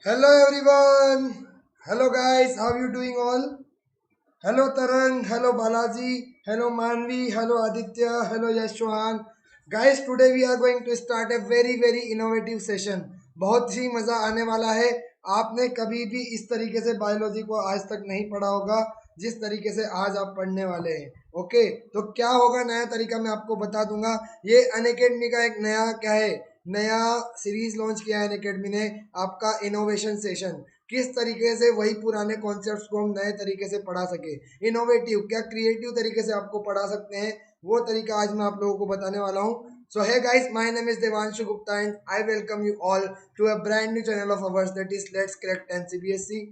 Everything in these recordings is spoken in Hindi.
Hello everyone. Hello guys. How you doing all? Hello Tarang. Hello Balaji. Hello Manvi. Hello Aditya. Hello Yashwan. Guys, today we are going to start a very innovative session. बहुत ही मजा आने वाला है. आपने कभी भी इस तरीके से बायोलॉजी को आज तक नहीं पढ़ा होगा जिस तरीके से आज आप पढ़ने वाले हैं. ओके, तो क्या होगा नया तरीका मैं आपको बता दूंगा. ये अनअकैडमी का एक नया क्या है, नया सीरीज लॉन्च किया है अनअकैडमी ने. आपका इनोवेशन सेशन, किस तरीके से वही पुराने कॉन्सेप्ट्स को हम नए तरीके से पढ़ा सके. इनोवेटिव क्या क्रिएटिव तरीके से आपको पढ़ा सकते हैं, वो तरीका आज मैं आप लोगों को बताने वाला हूँ. So hey guys, my name is Devanshu Gupta and I welcome you all to a brand new channel of ours, that is Let's Crack 10 CBSE.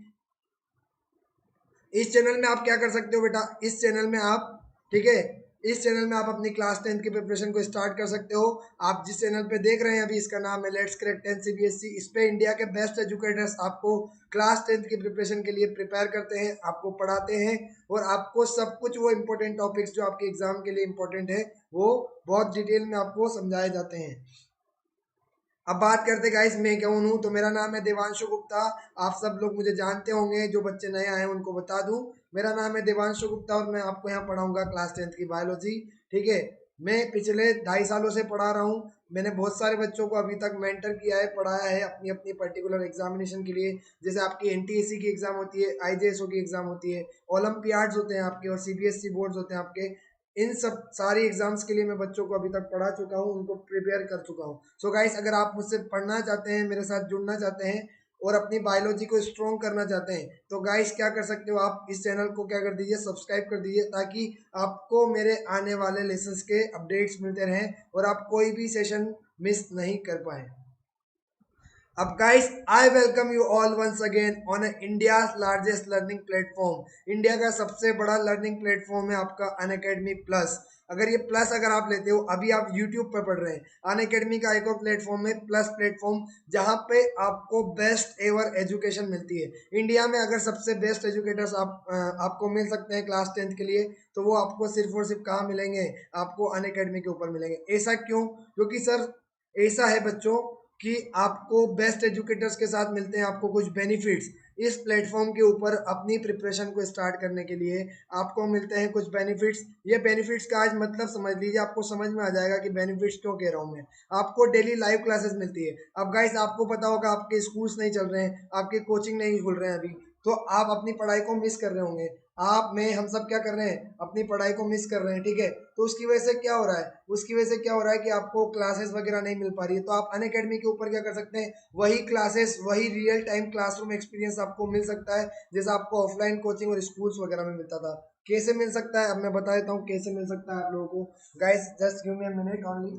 इस चैनल में आप क्या कर सकते हो बेटा, इस चैनल में आप, ठीक है, इस चैनल में आप अपनी क्लास 10 की प्रिपरेशन को स्टार्ट कर सकते हो. आप जिस चैनल पे देख रहे हैं अभी, इसका नाम है लेट्स क्रैक 10 सीबीएसई. इस पे इंडिया के बेस्ट एजुकेटर्स आपको क्लास 10 की प्रिपरेशन के लिए प्रिपेयर करते हैं, आपको पढ़ाते हैं और आपको सब कुछ वो इंपॉर्टेंट टॉपिक्स जो आपके एग्जाम के लिए इंपॉर्टेंट है वो बहुत डिटेल में आपको समझाए जाते हैं. अब बात करते गाइस मैं कौन हूँ, तो मेरा नाम है देवांशु गुप्ता. आप सब लोग मुझे जानते होंगे, जो बच्चे नए आए हैं उनको बता दूं, मेरा नाम है देवांशु गुप्ता और मैं आपको यहाँ पढ़ाऊंगा क्लास 10 की बायोलॉजी. ठीक है, मैं पिछले 2.5 सालों से पढ़ा रहा हूँ. मैंने बहुत सारे बच्चों को अभी तक मेंटर किया है, पढ़ाया है अपनी अपनी पर्टिकुलर एग्जामिनेशन के लिए. जैसे आपकी एनटीएससी की एग्जाम होती है, आईजेएसओ की एग्जाम होती है, ओलंपियाड्स होते हैं आपके और सीबीएसई बोर्ड्स होते हैं आपके. इन सब सारी एग्जाम्स के लिए मैं बच्चों को अभी तक पढ़ा चुका हूँ, उनको प्रिपेयर कर चुका हूँ. सो गाइस, अगर आप मुझसे पढ़ना चाहते हैं, मेरे साथ जुड़ना चाहते हैं और अपनी बायोलॉजी को स्ट्रॉन्ग करना चाहते हैं, तो गाइस क्या कर सकते हो, आप इस चैनल को क्या कर दीजिए, सब्सक्राइब कर दीजिए, ताकि आपको मेरे आने वाले लेसन्स के अपडेट्स मिलते रहें और आप कोई भी सेशन मिस नहीं कर पाए. अब guys, I welcome you all once again on India largest learning platform. India का सबसे बड़ा लर्निंग प्लेटफॉर्म है आपका अनअकैडमी प्लस. अगर ये प्लस अगर आप लेते हो, अभी आप यूट्यूब पर पढ़ रहे हैं, अनअकैडमी का एक और प्लेटफॉर्म है प्लस प्लेटफॉर्म, जहां पे आपको बेस्ट एवर एजुकेशन मिलती है. इंडिया में अगर सबसे बेस्ट एजुकेटर्स आपको मिल सकते हैं क्लास 10 के लिए, तो वो आपको सिर्फ और सिर्फ कहाँ मिलेंगे, आपको अनअकैडमी के ऊपर मिलेंगे. ऐसा क्यों? क्योंकि सर ऐसा है बच्चों कि आपको बेस्ट एजुकेटर्स के साथ मिलते हैं आपको कुछ बेनिफिट्स. इस प्लेटफॉर्म के ऊपर अपनी प्रिपरेशन को स्टार्ट करने के लिए आपको मिलते हैं कुछ बेनिफिट्स. ये बेनिफिट्स का आज मतलब समझ लीजिए, आपको समझ में आ जाएगा कि बेनिफिट्स क्यों कह रहा हूँ मैं. आपको डेली लाइव क्लासेस मिलती है. अब गाइस, आपको पता होगा आपके स्कूल्स नहीं चल रहे हैं, आपके कोचिंग नहीं खुल रहे हैं अभी, तो आप अपनी पढ़ाई को मिस कर रहे होंगे. आप में हम सब क्या कर रहे हैं, अपनी पढ़ाई को मिस कर रहे हैं. ठीक है, तो उसकी वजह से क्या हो रहा है, उसकी वजह से क्या हो रहा है कि आपको क्लासेस वगैरह नहीं मिल पा रही है. तो आप अनअकैडमी के ऊपर क्या कर सकते हैं, वही क्लासेस, वही रियल टाइम क्लासरूम एक्सपीरियंस आपको मिल सकता है जैसा आपको ऑफलाइन कोचिंग और स्कूल्स वगैरह में मिलता था. कैसे मिल सकता है, अब मैं बता देता हूँ कैसे मिल सकता है आप लोगों को. Guys just give me a minute only.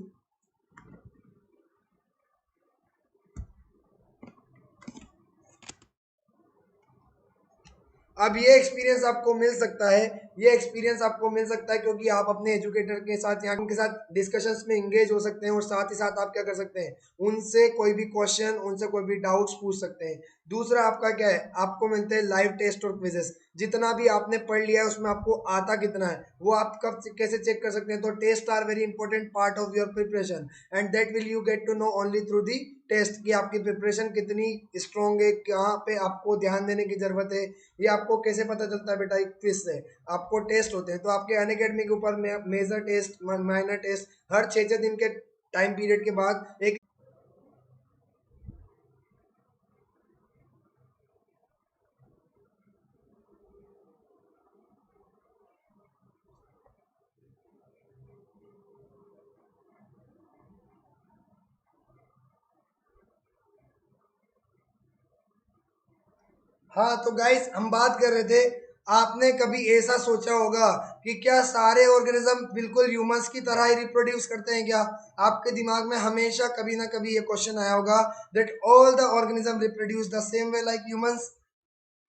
अब ये एक्सपीरियंस आपको मिल सकता है, ये एक्सपीरियंस आपको मिल सकता है क्योंकि आप अपने एजुकेटर के साथ यहाँ उनके साथ डिस्कशंस में इंगेज हो सकते हैं और साथ ही साथ आप क्या कर सकते हैं, उनसे कोई भी क्वेश्चन, उनसे कोई भी डाउट्स पूछ सकते हैं. दूसरा आपका क्या है, आपको मिलते हैं लाइव टेस्ट और क्विजेस. जितना भी आपने पढ़ लिया है उसमें आपको आता कितना है वो आप कब कैसे चेक कर सकते हैं. तो test are very important part of your preparation and that will you get to know only through the test, कि आपकी प्रिपरेशन कितनी स्ट्रॉन्ग है, कहाँ पे आपको ध्यान देने की जरूरत है. ये आपको कैसे पता चलता है बेटा, एक क्विज से. आपको टेस्ट होते हैं, तो आपके अनअकैडमी के ऊपर मेजर टेस्ट, माइनर टेस्ट, हर 6 दिन के टाइम पीरियड के बाद एक. हाँ, तो गाइस हम बात कर रहे थे, आपने कभी ऐसा सोचा होगा कि क्या सारे ऑर्गेनिज्म बिल्कुल ह्यूमंस की तरह ही रिप्रोड्यूस करते हैं क्या? आपके दिमाग में हमेशा कभी ना कभी ये क्वेश्चन आया होगा, that all the organism reproduce the same way like humans.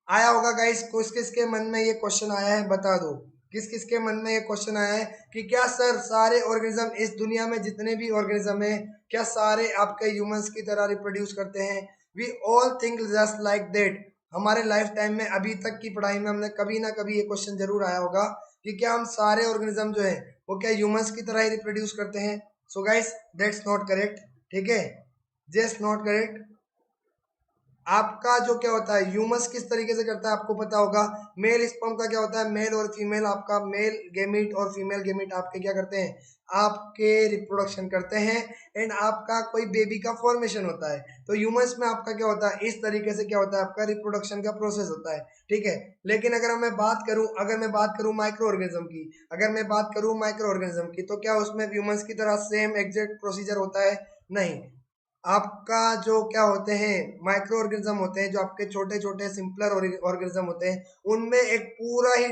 आया होगा गाइस, किस किस के मन में ये क्वेश्चन आया है बता दो. किस किस के मन में ये क्वेश्चन आया है कि क्या सर सारे ऑर्गेनिज्म, इस दुनिया में जितने भी ऑर्गेनिज्म है, क्या सारे आपके ह्यूमंस की तरह रिप्रोड्यूस करते हैं? We all think just like that. हमारे लाइफ टाइम में अभी तक की पढ़ाई में हमने कभी ना कभी ये क्वेश्चन जरूर आया होगा कि क्या हम सारे ऑर्गेनिज्म जो है वो क्या ह्यूमंस की तरह ही रिप्रोड्यूस करते हैं. So guys that's not correct. ठीक है, जस्ट नॉट करेक्ट. आपका जो क्या होता है ह्यूमस किस तरीके से करता है आपको पता होगा। मेल स्पर्म का क्या होता है, मेल और फीमेल, आपका मेल गेमिट और फीमेल गेमिट आपके क्या करते हैं, आपके रिप्रोडक्शन करते हैं एंड आपका कोई बेबी का फॉर्मेशन होता है। तो ह्यूमस में आपका क्या होता है, इस तरीके से क्या होता है, आपका रिप्रोडक्शन का प्रोसेस होता है, ठीक है। लेकिन अगर मैं बात करूं माइक्रो ऑर्गेनिज्म की, तो क्या उसमें ह्यूमंस की तरह सेम एग्जैक्ट प्रोसीजर होता है? नहीं। आपका जो क्या होते हैं माइक्रो ऑर्गेनिज्म होते हैं, जो आपके छोटे छोटे सिंपलर ऑर्गेनिज्म होते हैं, उनमें एक पूरा ही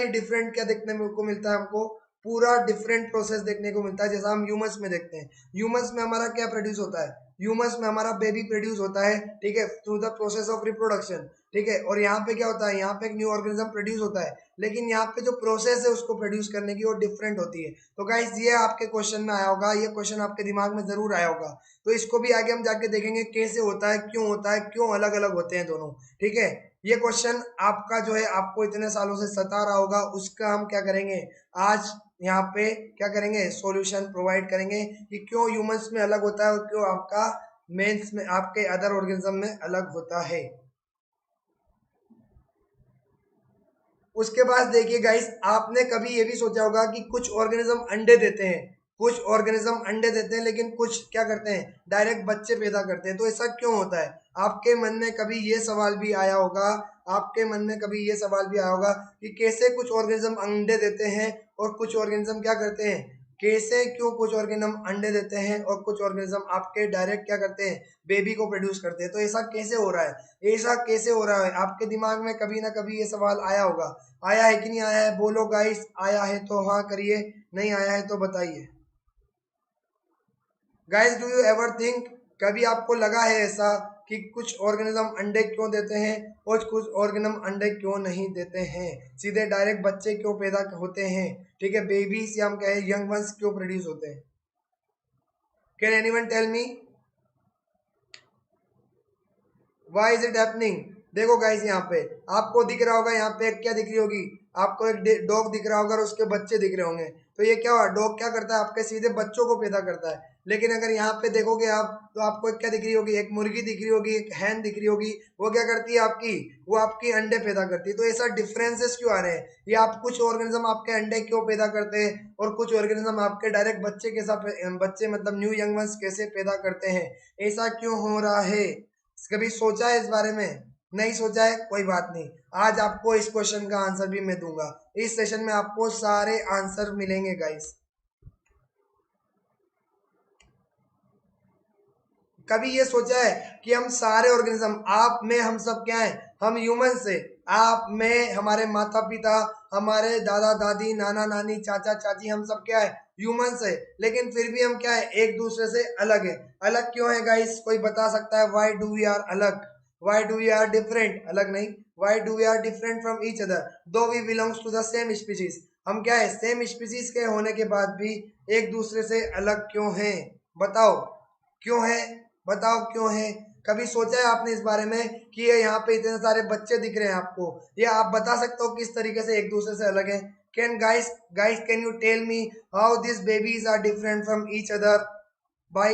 डिफरेंट क्या देखने को मिलता है हमको, पूरा डिफरेंट प्रोसेस देखने को मिलता है, जैसा हम ह्यूमस में देखते हैं। ह्यूमस में हमारा क्या प्रोड्यूस होता है, ह्यूमस में हमारा बेबी प्रोड्यूस होता है, ठीक है, through the process of reproduction, ठीक है। और यहाँ पे क्या होता है, यहाँ पे एक न्यू ऑर्गेनिज्म प्रोड्यूस होता है, लेकिन यहाँ पे जो प्रोसेस है उसको प्रोड्यूस करने की वो डिफरेंट होती है। तो गाइस ये आपके क्वेश्चन में आया होगा, ये क्वेश्चन आपके दिमाग में जरूर आया होगा। तो इसको भी आगे हम जाके देखेंगे कैसे होता है, क्यों अलग अलग होते हैं दोनों, ठीक है। ये क्वेश्चन आपका जो है आपको इतने सालों से सता रहा होगा, उसका हम क्या करेंगे आज यहाँ पे क्या करेंगे, सॉल्यूशन प्रोवाइड करेंगे कि क्यों ह्यूमंस में अलग होता है और क्यों आपका मेंस में आपके अदर ऑर्गेनिज्म में अलग होता है। उसके बाद देखिए गाइस, आपने कभी ये भी सोचा होगा कि कुछ ऑर्गेनिज्म अंडे देते हैं, लेकिन कुछ क्या करते हैं, डायरेक्ट बच्चे पैदा करते हैं। तो ऐसा क्यों होता है? आपके मन में कभी ये सवाल भी आया होगा, कि कैसे कुछ ऑर्गेनिज्म अंडे देते हैं और कुछ ऑर्गेनिज्म क्या करते हैं, क्यों कुछ ऑर्गेनिज्म अंडे देते हैं और कुछ ऑर्गेनिज्म आपके डायरेक्ट क्या करते हैं, बेबी को प्रोड्यूस करते हैं। तो ऐसा कैसे हो रहा है, आपके दिमाग में कभी ना कभी ये सवाल आया होगा। आया है कि नहीं आया है, बोलो गाइस, आया है तो हाँ करिए, नहीं आया है तो बताइए। Guys do you ever think, कभी आपको लगा है ऐसा कि कुछ ऑर्गेनिज्म अंडे क्यों देते हैं और कुछ ऑर्गेनिज्म अंडे क्यों नहीं देते हैं, सीधे डायरेक्ट बच्चे क्यों पैदा होते हैं, ठीक है, बेबीज या हम कहें यंग वंस क्यों प्रोड्यूस होते हैं? Can anyone tell me why is it happening? देखो गाइस, यहाँ पे आपको दिख रहा होगा, यहाँ पे क्या दिख रही होगी, आपको एक डॉग दिख रहा होगा और उसके बच्चे दिख रहे होंगे। तो ये क्या हुआ, डॉग क्या करता है, आपके सीधे बच्चों को पैदा करता है। लेकिन अगर यहाँ पे देखोगे आप, तो आपको एक क्या दिख रही होगी, एक मुर्गी दिख रही होगी, एक हैन दिख रही होगी। वो क्या करती है आपकी, वो आपकी अंडे पैदा करती है। तो ऐसा डिफरेंसेस क्यों आ रहे हैं, ये आप कुछ ऑर्गेनिज्म आपके अंडे क्यों पैदा करते हैं और कुछ ऑर्गेनिज्म आपके डायरेक्ट बच्चे के साथ, बच्चे मतलब न्यू यंग वंस कैसे पैदा करते हैं, ऐसा क्यों हो रहा है? कभी सोचा है इस बारे में? नहीं सोचा है, कोई बात नहीं, आज आपको इस क्वेश्चन का आंसर भी मैं दूंगा। इस सेशन में आपको सारे आंसर मिलेंगे गाइस। कभी ये सोचा है कि हम सारे ऑर्गेनिज्म, आप में हम सब क्या है, हम ह्यूमन से, आप में हमारे माता पिता, हमारे दादा दादी, नाना नानी, चाचा चाची, हम सब क्या है, ह्यूमन से, लेकिन फिर भी हम क्या है, एक दूसरे से अलग है। अलग क्यों है गाइस, कोई बता सकता है? वाई डू वी आर अलग, why do we are different, अलग नहीं, why do we are different from each other though we belongs to the same species? हम क्या है, सेम स्पीशीज के होने के बाद भी एक दूसरे से अलग क्यों हैं? बताओ क्यों है, बताओ क्यों है? कभी सोचा है आपने इस बारे में कि ये यहाँ पे इतने सारे बच्चे दिख रहे हैं आपको, ये आप बता सकते हो किस तरीके से एक दूसरे से अलग है? Can guys can you tell me how this babies are different from each other by?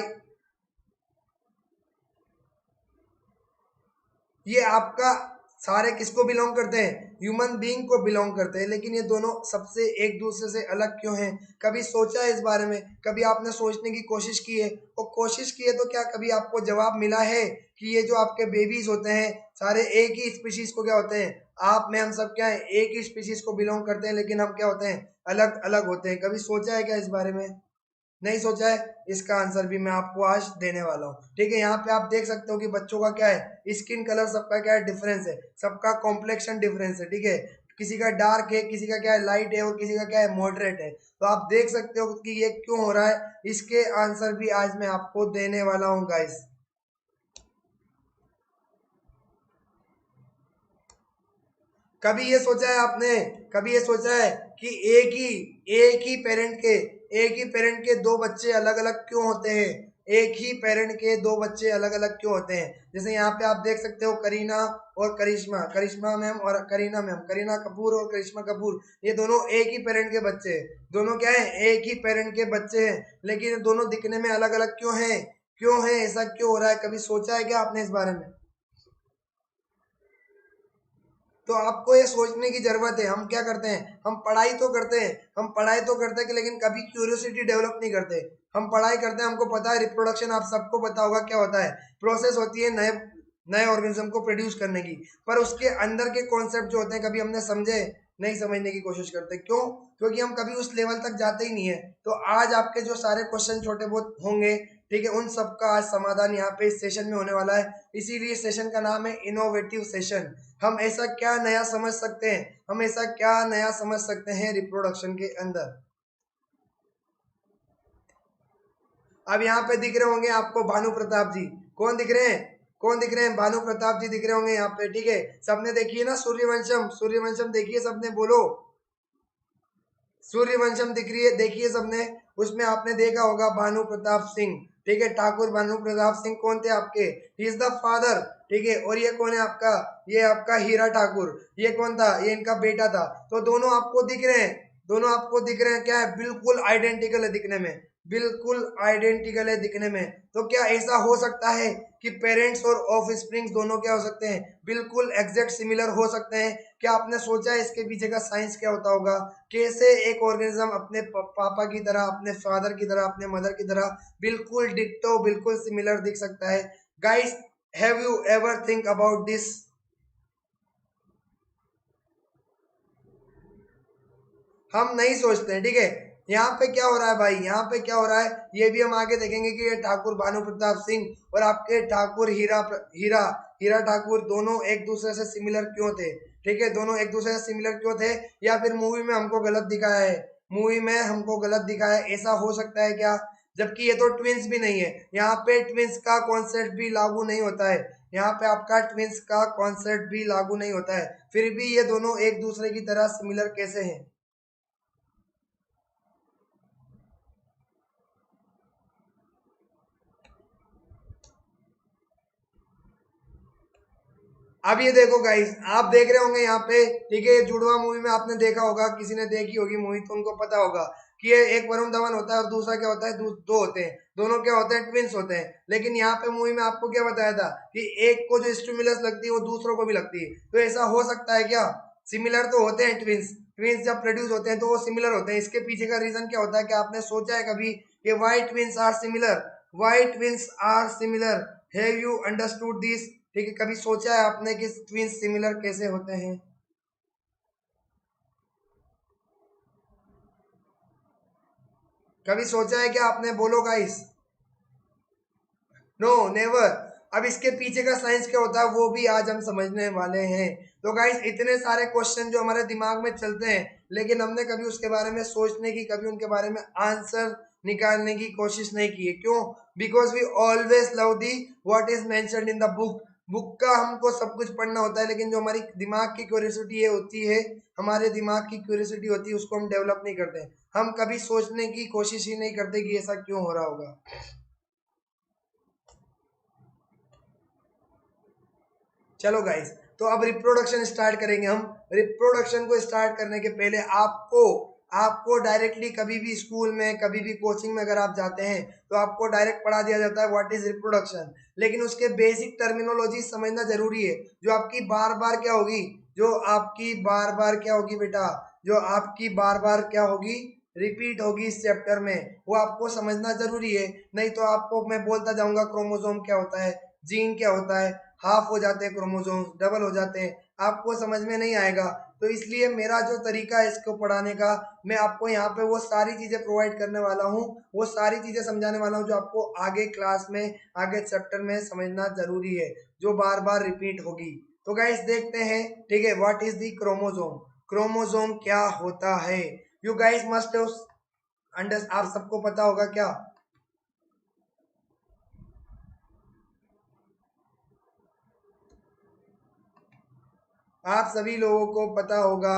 ये आपका सारे किसको बिलोंग करते हैं, ह्यूमन बीइंग को बिलोंग करते हैं, लेकिन ये दोनों सबसे एक दूसरे से अलग क्यों हैं? कभी सोचा है इस बारे में? कभी आपने सोचने की कोशिश की है? और कोशिश की है तो क्या कभी आपको जवाब मिला है कि ये जो आपके बेबीज होते हैं सारे एक ही स्पीशीज को क्या होते हैं, आप में हम सब क्या है, एक ही स्पीशीज को बिलोंग करते हैं, लेकिन हम क्या होते हैं, अलग अलग होते हैं। कभी सोचा है क्या इस बारे में? नहीं सोचा है, इसका आंसर भी मैं आपको आज देने वाला हूँ, ठीक है। यहाँ पे आप देख सकते हो कि बच्चों का क्या है, स्किन कलर सबका क्या है, डिफरेंस है, सबका कॉम्प्लेक्शन डिफरेंस है, ठीक है। किसी का डार्क है, किसी का क्या है, लाइट है, और किसी का क्या है, मॉडरेट है। तो आप देख सकते हो कि ये क्यों हो रहा है, इसके आंसर भी आज मैं आपको देने वाला हूँ गाइस। कभी ये सोचा है आपने, कभी ये सोचा है कि एक ही पेरेंट के दो बच्चे अलग अलग क्यों होते हैं, एक ही पेरेंट के दो बच्चे अलग अलग क्यों होते हैं? जैसे यहाँ पे आप देख सकते हो करीना और करिश्मा मैम और करीना मैम, करीना कपूर और करिश्मा कपूर, ये दोनों एक ही पेरेंट के बच्चे हैं। दोनों क्या है, एक ही पेरेंट के बच्चे हैं, लेकिन दोनों दिखने में अलग अलग क्यों हैं? ऐसा क्यों हो रहा है? कभी सोचा है क्या आपने इस बारे में? तो आपको ये सोचने की जरूरत है, हम क्या करते हैं, हम पढ़ाई तो करते हैं, कि लेकिन कभी क्यूरियोसिटी डेवलप नहीं करते। हम पढ़ाई करते हैं, हमको पता है रिप्रोडक्शन, आप सबको पता होगा क्या होता है, प्रोसेस होती है नए नए ऑर्गेनिज्म को प्रोड्यूस करने की, पर उसके अंदर के कॉन्सेप्ट जो होते हैं कभी हमने समझे नहीं, समझने की कोशिश करते। क्यों? क्योंकि हम कभी उस लेवल तक जाते ही नहीं है। तो आज आपके जो सारे क्वेश्चन छोटे बहुत होंगे, ठीक है, उन सब का आज समाधान यहाँ पे इस सेशन में होने वाला है। इसीलिए सेशन का नाम है इनोवेटिव सेशन। हम ऐसा क्या नया समझ सकते हैं, रिप्रोडक्शन के अंदर। अब यहाँ पे दिख रहे होंगे आपको भानु प्रताप जी, कौन दिख रहे हैं, भानु प्रताप जी दिख रहे होंगे यहाँ पे, ठीक है। सबने देखिए ना सूर्यवंशम, देखिए सबने, बोलो सूर्यवंशम दिख रही है, देखिए सबने, उसमें आपने देखा होगा भानु प्रताप सिंह, ठीक है, ठाकुर भानु प्रताप सिंह कौन थे आपके, ही इज द फादर, ठीक है। और ये कौन है आपका, ये आपका हीरा ठाकुर, ये कौन था, ये इनका बेटा था। तो दोनों आपको दिख रहे हैं, क्या है, बिल्कुल आइडेंटिकल है दिखने में, तो क्या ऐसा हो सकता है कि पेरेंट्स और ऑफ स्प्रिंग्स दोनों क्या हो सकते हैं, बिल्कुल एग्जैक्ट सिमिलर हो सकते हैं? क्या आपने सोचा है इसके पीछे का साइंस क्या होता होगा, कैसे एक ऑर्गेनिज्म अपने पापा की तरह, अपने फादर की तरह, अपने मदर की तरह बिल्कुल डिट्टो, बिल्कुल सिमिलर दिख सकता है? Guys, have you ever think about this? हम नहीं सोचते हैं, ठीक है। यहाँ पे क्या हो रहा है भाई, यहाँ पे क्या हो रहा है, ये भी हम आगे देखेंगे कि ये ठाकुर भानु प्रताप सिंह और आपके ठाकुर हीरा हीरा ठाकुर दोनों एक दूसरे से सिमिलर क्यों थे, ठीक है, दोनों एक दूसरे से सिमिलर क्यों थे, या फिर मूवी में हमको गलत दिखाया है, ऐसा हो सकता है क्या? जबकि ये तो ट्विंस भी नहीं है, यहाँ पे ट्विंस का कॉन्सेप्ट भी लागू नहीं होता है, फिर भी ये दोनों एक दूसरे की तरह सिमिलर कैसे हैं? अब ये देखो गाइस, आप देख रहे होंगे यहाँ पे, ठीक है, जुड़वा मूवी में आपने देखा होगा, किसी ने देखी होगी मूवी तो उनको पता होगा कि ये एक वरुण धवन होता है और दूसरा क्या होता है, दो होते हैं, दोनों क्या होते हैं, ट्विंस होते हैं। लेकिन यहाँ पे मूवी में आपको क्या बताया था कि एक को जो स्टिमुलस लगती है वो दूसरों को भी लगती है। तो ऐसा हो सकता है क्या? सिमिलर तो होते हैं ट्विंस, जब प्रोड्यूस होते हैं तो वो सिमिलर होते हैं। इसके पीछे का रीजन क्या होता है, कि आपने सोचा है कभी कि why twins are similar, have you understood this? ठीक है, कभी सोचा है आपने कि ट्विंस सिमिलर कैसे होते हैं? कभी सोचा है क्या आपने? बोलो गाइस। No, never. अब इसके पीछे का साइंस क्या होता है वो भी आज हम समझने वाले हैं। तो गाइस, इतने सारे क्वेश्चन जो हमारे दिमाग में चलते हैं, लेकिन हमने कभी उसके बारे में सोचने की, कभी उनके बारे में आंसर निकालने की कोशिश नहीं की है। क्यों? Because we always love the what is mentioned in the book. Book का हमको सब कुछ पढ़ना होता है, लेकिन जो हमारी दिमाग की क्यूरियोसिटी होती है, उसको हम डेवलप नहीं करते। हम कभी सोचने की कोशिश ही नहीं करते कि ऐसा क्यों हो रहा होगा। चलो गाइस, तो अब रिप्रोडक्शन स्टार्ट करेंगे हम। रिप्रोडक्शन को स्टार्ट करने के पहले आपको डायरेक्टली कभी भी स्कूल में, कभी भी कोचिंग में अगर आप जाते हैं तो आपको डायरेक्ट पढ़ा दिया जाता है व्हाट इज रिप्रोडक्शन। लेकिन उसके बेसिक टर्मिनोलॉजी समझना जरूरी है, जो आपकी बार बार क्या होगी, बेटा, जो आपकी बार बार क्या होगी, रिपीट होगी इस चैप्टर में, वो आपको समझना जरूरी है। नहीं तो आपको मैं बोलता जाऊंगा क्रोमोसोम क्या होता है, जीन क्या होता है, हाफ हो जाते हैं क्रोमोसोम्स, डबल हो जाते हैं, आपको समझ में नहीं आएगा। तो इसलिए मेरा जो तरीका है इसको पढ़ाने का, मैं आपको यहाँ पे वो सारी चीज़ें प्रोवाइड करने वाला हूँ, वो सारी चीज़ें समझाने वाला हूँ जो आपको आगे क्लास में, आगे चैप्टर में समझना जरूरी है, जो बार बार रिपीट होगी। तो गाइस देखते हैं, ठीक है, what is the chromosome. Chromosome क्या होता है? यू गाइस मस्ट अंडर, आप सबको पता होगा क्या? आप सभी लोगों को पता होगा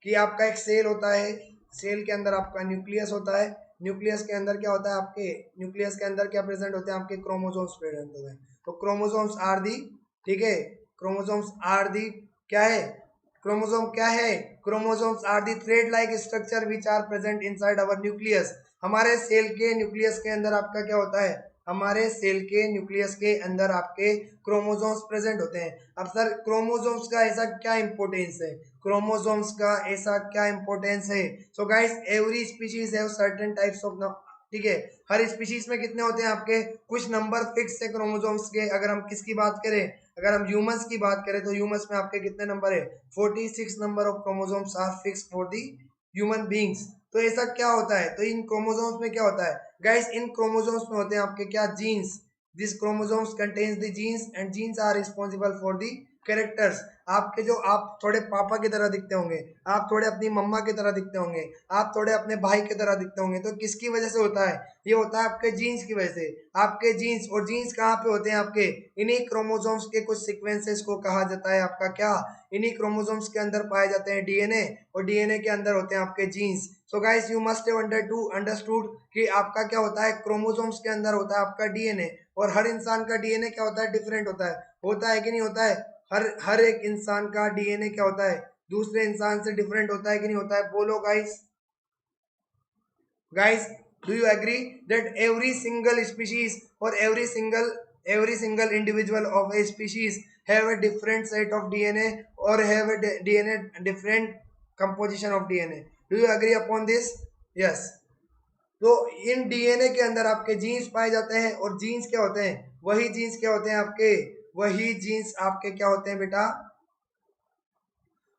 कि आपका एक सेल होता है, सेल के अंदर आपका न्यूक्लियस होता है, न्यूक्लियस के अंदर क्या होता है, आपके न्यूक्लियस के अंदर क्या प्रेजेंट होते हैं, आपके क्रोमोसोम्स प्रेजेंट होते हैं। तो क्रोमोसोम्स आर दी, ठीक है, क्रोमोसोम्स आर दी, क्या है, क्रोमोसोम क्या है, chromosomes are the thread like structure which are present inside our nucleus. हमारे सेल के न्यूक्लियस के अंदर आपका क्या होता है, हमारे सेल के न्यूक्लियस के अंदर आपके क्रोमोसोम्स प्रेजेंट होते हैं। अब सर क्रोमोसोम्स का ऐसा क्या इंपॉर्टेंस है, क्रोमोसोम्स का ऐसा क्या इंपॉर्टेंस है? So guys every species have certain types of, ठीक है, हर स्पीशीज में कितने होते हैं आपके कुछ नंबर फिक्स है क्रोमोसोम्स के। अगर हम किसकी बात करें, अगर हम ह्यूमंस की बात करें तो ह्यूमंस में आपके कितने नंबर है, 46 number of chromosomes are fix for the human beings. तो ऐसा क्या होता है, तो इन क्रोमोसोम्स में क्या होता है गाइस, इन क्रोमोसोम्स में होते हैं आपके क्या, genes. This chromosomes contains the genes and genes are responsible for the characters. आपके जो, आप थोड़े पापा की तरह दिखते होंगे, आप थोड़े अपनी मम्मा की तरह दिखते होंगे, आप थोड़े अपने भाई की तरह दिखते होंगे, तो किसकी वजह से होता है, ये होता है आपके जीन्स की वजह से। आपके जीन्स, और जीन्स कहाँ पे होते हैं आपके, इन्हीं क्रोमोसोम्स के कुछ सीक्वेंसेस को कहा जाता है आपका क्या, इन्हीं क्रोमोसोम्स के अंदर पाए जाते हैं डीएनए, और डीएनए के अंदर होते हैं आपके genes. So guys you must have understood कि आपका क्या होता है, क्रोमोसोम्स के अंदर होता है आपका डीएनए, और हर इंसान का डीएनए क्या होता है, डिफरेंट होता है कि नहीं होता है? हर एक इंसान का डीएनए क्या होता है, दूसरे इंसान से डिफरेंट होता है कि नहीं होता है? बोलो guys, guys, do you agree that every single species or every single individual of a species have a different set of DNA or have a DNA different composition of DNA? Do you agree upon this? Yes. तो इन डीएनए के अंदर आपके जीन्स पाए जाते हैं, और जीन्स क्या होते हैं, वही जीन्स क्या होते हैं आपके, वही जीन्स आपके क्या होते हैं बेटा,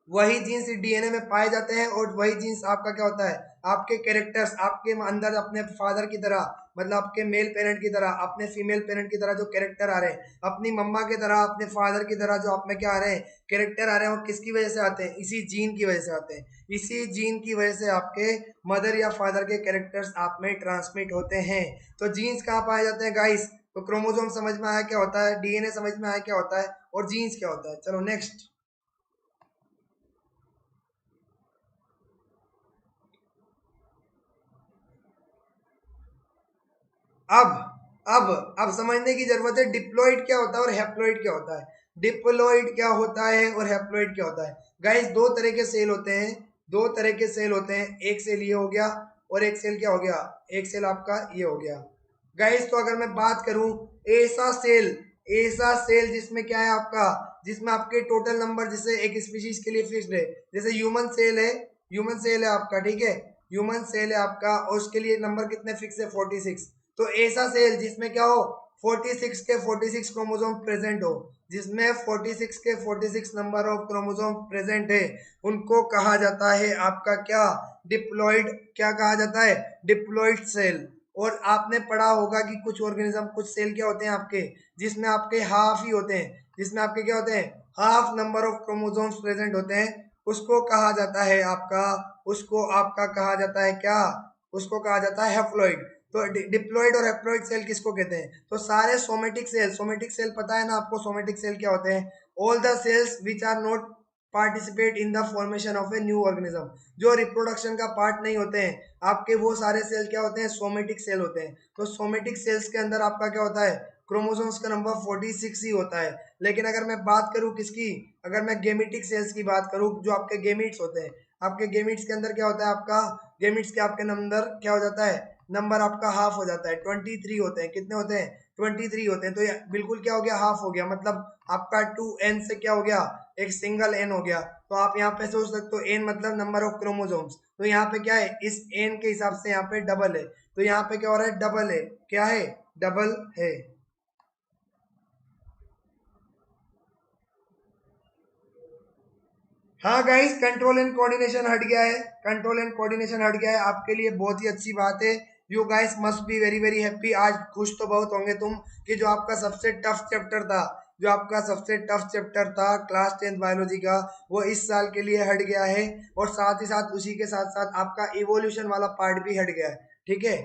वही जीन्स डीएनए में पाए जाते हैं, और वही जीन्स आपका क्या होता है, आपके कैरेक्टर्स, आपके अंदर अपने फादर की तरह, मतलब आपके मेल पेरेंट की तरह, अपने फीमेल पेरेंट की तरह जो कैरेक्टर आ रहे हैं, अपनी मम्मा की तरह, अपने फादर की तरह जो आप में क्या आ रहे हैं, कैरेक्टर आ रहे हैं, वो किसकी वजह से आते हैं, इसी जीन की वजह से आते हैं। इसी जीन की वजह से आपके मदर या फादर के कैरेक्टर्स आप में ट्रांसमिट होते हैं। तो जीन्स कहाँ पाए जाते हैं गाइस? तो क्रोमोसोम समझ में आया क्या होता है, डीएनए समझ में आया क्या होता है, और जीन्स क्या होता है। चलो नेक्स्ट। अब अब समझने की जरूरत है डिप्लॉइड क्या होता है और हैप्लॉइड क्या होता है। डिप्लॉइड क्या होता है और हैप्लॉइड क्या होता है? गाइस दो तरह के सेल होते हैं, दो तरह के सेल होते हैं, एक सेल ये हो गया, और एक सेल क्या हो गया, एक सेल आपका ये हो गया। गाइस तो अगर मैं बात करूं, ऐसा सेल, ऐसा सेल जिसमें क्या है आपका, जिसमें आपके टोटल नंबर, जैसे एक स्पीशीज के लिए फिक्स्ड है, जैसे ह्यूमन सेल है, ह्यूमन सेल है आपका, ठीक है, ह्यूमन सेल है आपका, और उसके लिए नंबर कितने फिक्स है, 46। तो ऐसा सेल जिसमें क्या हो, 46 के 46 क्रोमोसोम प्रेजेंट हो, जिसमें 46 के 46 नंबर ऑफ क्रोमोसोम प्रेजेंट है, उनको कहा जाता है आपका क्या, डिप्लॉइड। क्या कहा जाता है, डिप्लॉइड सेल। और आपने पढ़ा होगा कि कुछ ऑर्गेनिज्म, कुछ सेल क्या होते हैं आपके, जिसमें आपके हाफ ही होते हैं, जिसमें आपके क्या होते हैं, half number of chromosomes present होते हैं, उसको कहा जाता है आपका, उसको आपका कहा जाता है क्या, उसको कहा जाता है हैप्लॉइड। तो डिप्लॉइड और हैप्लॉइड सेल किसको कहते हैं? तो सारे सोमेटिक सेल, सोमेटिक सेल पता है ना आपको, सोमेटिक सेल क्या होते हैं? All the cells which are not participate in the formation of a new organism, जो रिप्रोडक्शन का पार्ट नहीं होते हैं आपके, वो सारे सेल क्या होते हैं, सोमेटिक सेल होते हैं। तो सोमेटिक सेल्स के अंदर आपका क्या होता है, क्रोमोसोम्स का नंबर 46 ही होता है। लेकिन अगर मैं बात करूं किसकी, अगर मैं गेमेटिक सेल्स की बात करूं, जो आपके गेमिट्स होते हैं, आपके गेमिट्स के अंदर क्या होता है आपका, गेमिट्स के आपके नंबर क्या हो जाता है, नंबर आपका हाफ हो जाता है, 23 होते हैं। कितने होते हैं, 23 होते हैं। तो ये बिल्कुल क्या हो गया, हाफ हो गया, मतलब आपका 2n से क्या हो गया, एक सिंगल n हो गया। तो आप यहाँ पे सोच सकते हो n मतलब नंबर ऑफ क्रोमोसोम्स, तो यहाँ पे क्या है, इस n के हिसाब से यहाँ पे डबल है, तो यहाँ पे क्या हो रहा है, डबल है, क्या है, डबल है। हाँ गाइस कंट्रोल एंड कोऑर्डिनेशन हट गया है, कंट्रोल एंड कोऑर्डिनेशन हट गया है, आपके लिए बहुत ही अच्छी बात है। You guys must be very very happy, आज खुश तो बहुत होंगे तुम कि जो आपका सबसे टफ चैप्टर था, जो आपका सबसे टफ चैप्टर था क्लास 10th बायोलॉजी का, वो इस साल के लिए हट गया है, और साथ ही साथ उसी के साथ साथ आपका इवोल्यूशन वाला पार्ट भी हट गया है, ठीक है।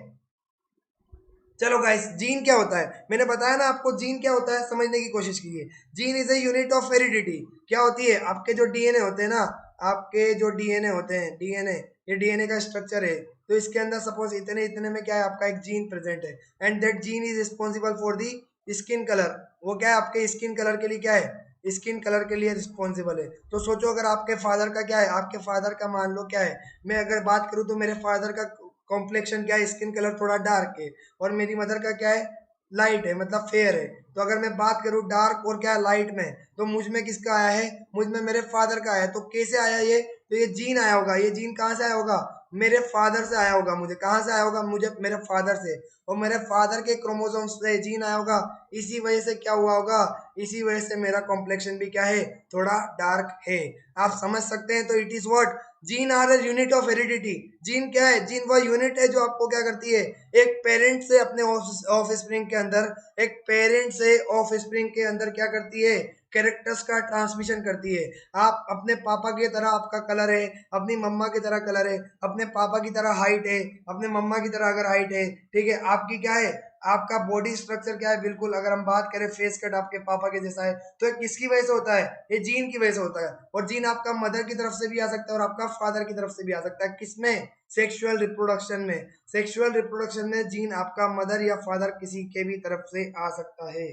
चलो गाइस जीन क्या होता है, मैंने बताया ना आपको जीन क्या होता है, समझने की कोशिश कीजिए। Gene is a unit of heredity. क्या होती है, आपके जो डीएनए होते हैं ना, आपके जो डीएनए होते हैं, डीएनए, ये डीएनए का स्ट्रक्चर है, तो इसके अंदर सपोज इतने इतने में क्या है, आपका एक जीन प्रेजेंट है, and that gene is responsible for the skin colour. वो क्या है, आपके स्किन कलर के लिए क्या है, स्किन कलर के लिए रिस्पॉन्सिबल है। तो सोचो अगर आपके फादर का क्या है, आपके फादर का मान लो क्या है, मैं अगर बात करूं तो मेरे फादर का कॉम्प्लेक्शन क्या है, स्किन कलर थोड़ा डार्क है, और मेरी मदर का क्या है, लाइट है, मतलब फेयर है। तो अगर मैं बात करूँ डार्क और क्या लाइट में, तो मुझ में किसका आया है, मुझ में मेरे फादर का आया है। तो कैसे आया ये, तो ये जीन आया होगा। ये जीन कहाँ से आया होगा, मेरे फादर से आया होगा। मुझे कहाँ से आया होगा, मुझे मेरे फादर से, और मेरे फादर के क्रोमोसोम से जीन आया होगा। इसी वजह से क्या हुआ होगा, इसी वजह से मेरा कॉम्प्लेक्शन भी क्या है, थोड़ा डार्क है। आप समझ सकते हैं। तो it is what, gene are a unit of heredity. Gene क्या है, जीन वह यूनिट है जो आपको क्या करती है, एक पेरेंट से अपने ऑफ स्प्रिंग के अंदर, एक पेरेंट से ऑफ स्प्रिंग के अंदर क्या करती है, कैरेक्टर्स का ट्रांसमिशन करती है। आप अपने पापा की तरह आपका कलर है, अपनी मम्मा की तरह कलर है, अपने पापा की तरह हाइट है, अपने मम्मा की तरह अगर हाइट है, ठीक है, आपकी क्या है, आपका बॉडी स्ट्रक्चर क्या है, बिल्कुल अगर हम बात करें फेस कट आपके पापा के जैसा है, तो ये किसकी वजह से होता है, ये जीन की वजह से होता है। और जीन आपका मदर की तरफ से भी आ सकता है और आपका फादर की तरफ से भी आ सकता है। किसमें, सेक्सुअल रिप्रोडक्शन में। सेक्सुअल रिप्रोडक्शन में जीन आपका मदर या फादर किसी के भी तरफ से आ सकता है।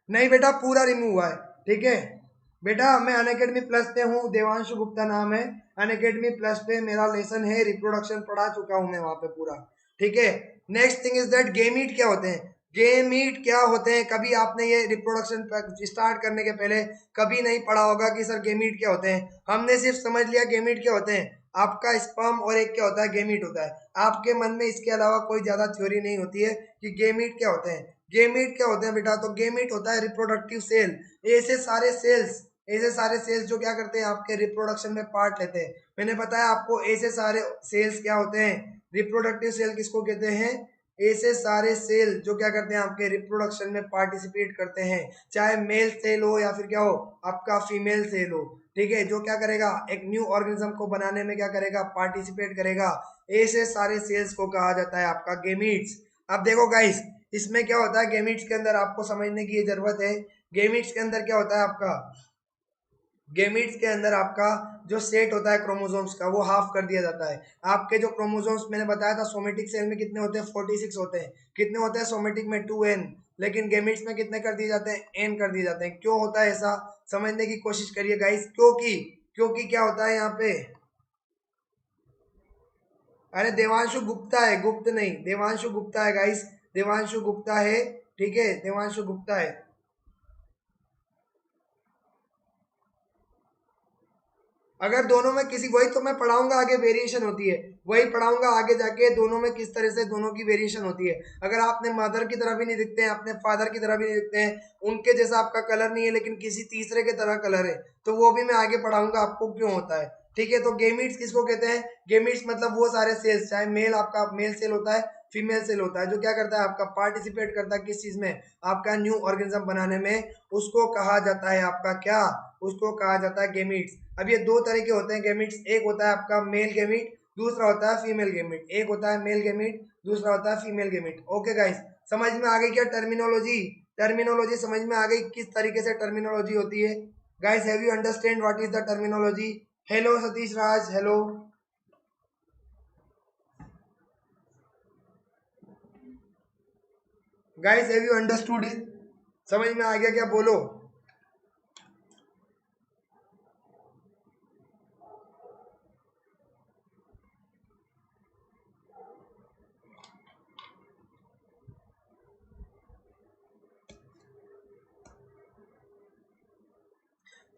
नहीं बेटा, पूरा रिमूव हुआ है, ठीक है बेटा। मैं अनअकैडमी प्लस पे हूँ, देवांशु गुप्ता नाम है। अनअकैडमी प्लस पे मेरा लेसन है, रिप्रोडक्शन पढ़ा चुका हूँ मैं वहां पे पूरा, ठीक है। Next thing is that gamete क्या होते हैं। गेमीट क्या होते हैं, कभी आपने ये रिप्रोडक्शन स्टार्ट करने के पहले कभी नहीं पढ़ा होगा कि सर गेमीट क्या होते हैं। हमने सिर्फ समझ लिया गेमीट क्या होते हैं, आपका स्पर्म और एक क्या होता है, गेमीट होता है। आपके मन में इसके अलावा कोई ज्यादा थ्योरी नहीं होती है कि गेमीट क्या होते हैं। गेमीट क्या होते हैं बेटा, तो गेमीट होता है रिप्रोडक्टिव सेल। ऐसे सारे सेल्स, ऐसे सारे सेल्स जो क्या करते हैं, आपके रिप्रोडक्शन में पार्ट लेते हैं। मैंने बताया आपको ऐसे सारे सेल्स क्या होते हैं, रिप्रोडक्टिव सेल किसको कहते हैं, ऐसे सारे सेल जो क्या करते हैं, आपके रिप्रोडक्शन में पार्टिसिपेट करते हैं। चाहे मेल सेल हो या फिर क्या हो, आपका फीमेल सेल हो, ठीक है, जो क्या करेगा, एक न्यू ऑर्गेनिज्म को बनाने में क्या करेगा, पार्टिसिपेट करेगा। ऐसे सारे सेल्स को कहा जाता है आपका गेमीट्स। अब देखो गाइस, इसमें क्या होता है, गेमिट्स के अंदर आपको समझने की जरूरत है। गेमिट्स के अंदर क्या होता है आपका, गेमिट्स के अंदर आपका जो सेट होता है क्रोमोसोम्स का, वो हाफ कर दिया जाता है। आपके जो क्रोमोसोम्स मैंने बताया था सोमेटिक सेल में कितने होते हैं, 46 होते हैं। कितने होते हैं सोमेटिक में, 2n। लेकिन गेमिट्स में कितने कर दिए जाते हैं, n कर दिए जाते हैं। क्यों होता है ऐसा, समझने की कोशिश करिए गाइस। क्योंकि क्योंकि क्या होता है यहाँ पे, अरे देवांशु गुप्ता है, गुप्त नहीं, देवांशु गुप्ता है गाइस, देवांशु गुप्ता है, ठीक है, देवांशु गुप्ता है। अगर दोनों में किसी, वही तो मैं पढ़ाऊंगा आगे, वेरिएशन होती है, वही पढ़ाऊंगा आगे जाके, दोनों में किस तरह से दोनों की वेरिएशन होती है। अगर आपने मदर की तरह भी नहीं दिखते हैं, अपने फादर की तरह भी नहीं दिखते हैं, उनके जैसा आपका कलर नहीं है, लेकिन किसी तीसरे के तरह कलर है, तो वो भी मैं आगे पढ़ाऊंगा आपको क्यों होता है, ठीक है। तो गेमिट्स किसको कहते हैं, गेमिट्स मतलब वो सारे सेल्स, चाहे मेल आपका मेल सेल होता है, फीमेल सेल होता है, जो क्या करता है, आपका पार्टिसिपेट करता है किस चीज में, आपका न्यू ऑर्गेनिज्म बनाने में, उसको कहा जाता है आपका क्या, उसको कहा जाता है गेमिट्स। अब ये दो तरह के होते हैं गेमिट्स, एक होता है आपका मेल गेमिट, दूसरा होता है फीमेल गेमिट। एक होता है मेल गेमिट, दूसरा होता है फीमेल गेमिट। ओके गाइस, समझ में आ गई क्या टर्मिनोलॉजी, टर्मिनोलॉजी समझ में आ गई, किस तरीके से टर्मिनोलॉजी होती है। Guys have you understand what is the terminology. Hello Satish Raj, hello. Guys have you understood it, समझ में आ गया क्या, बोलो।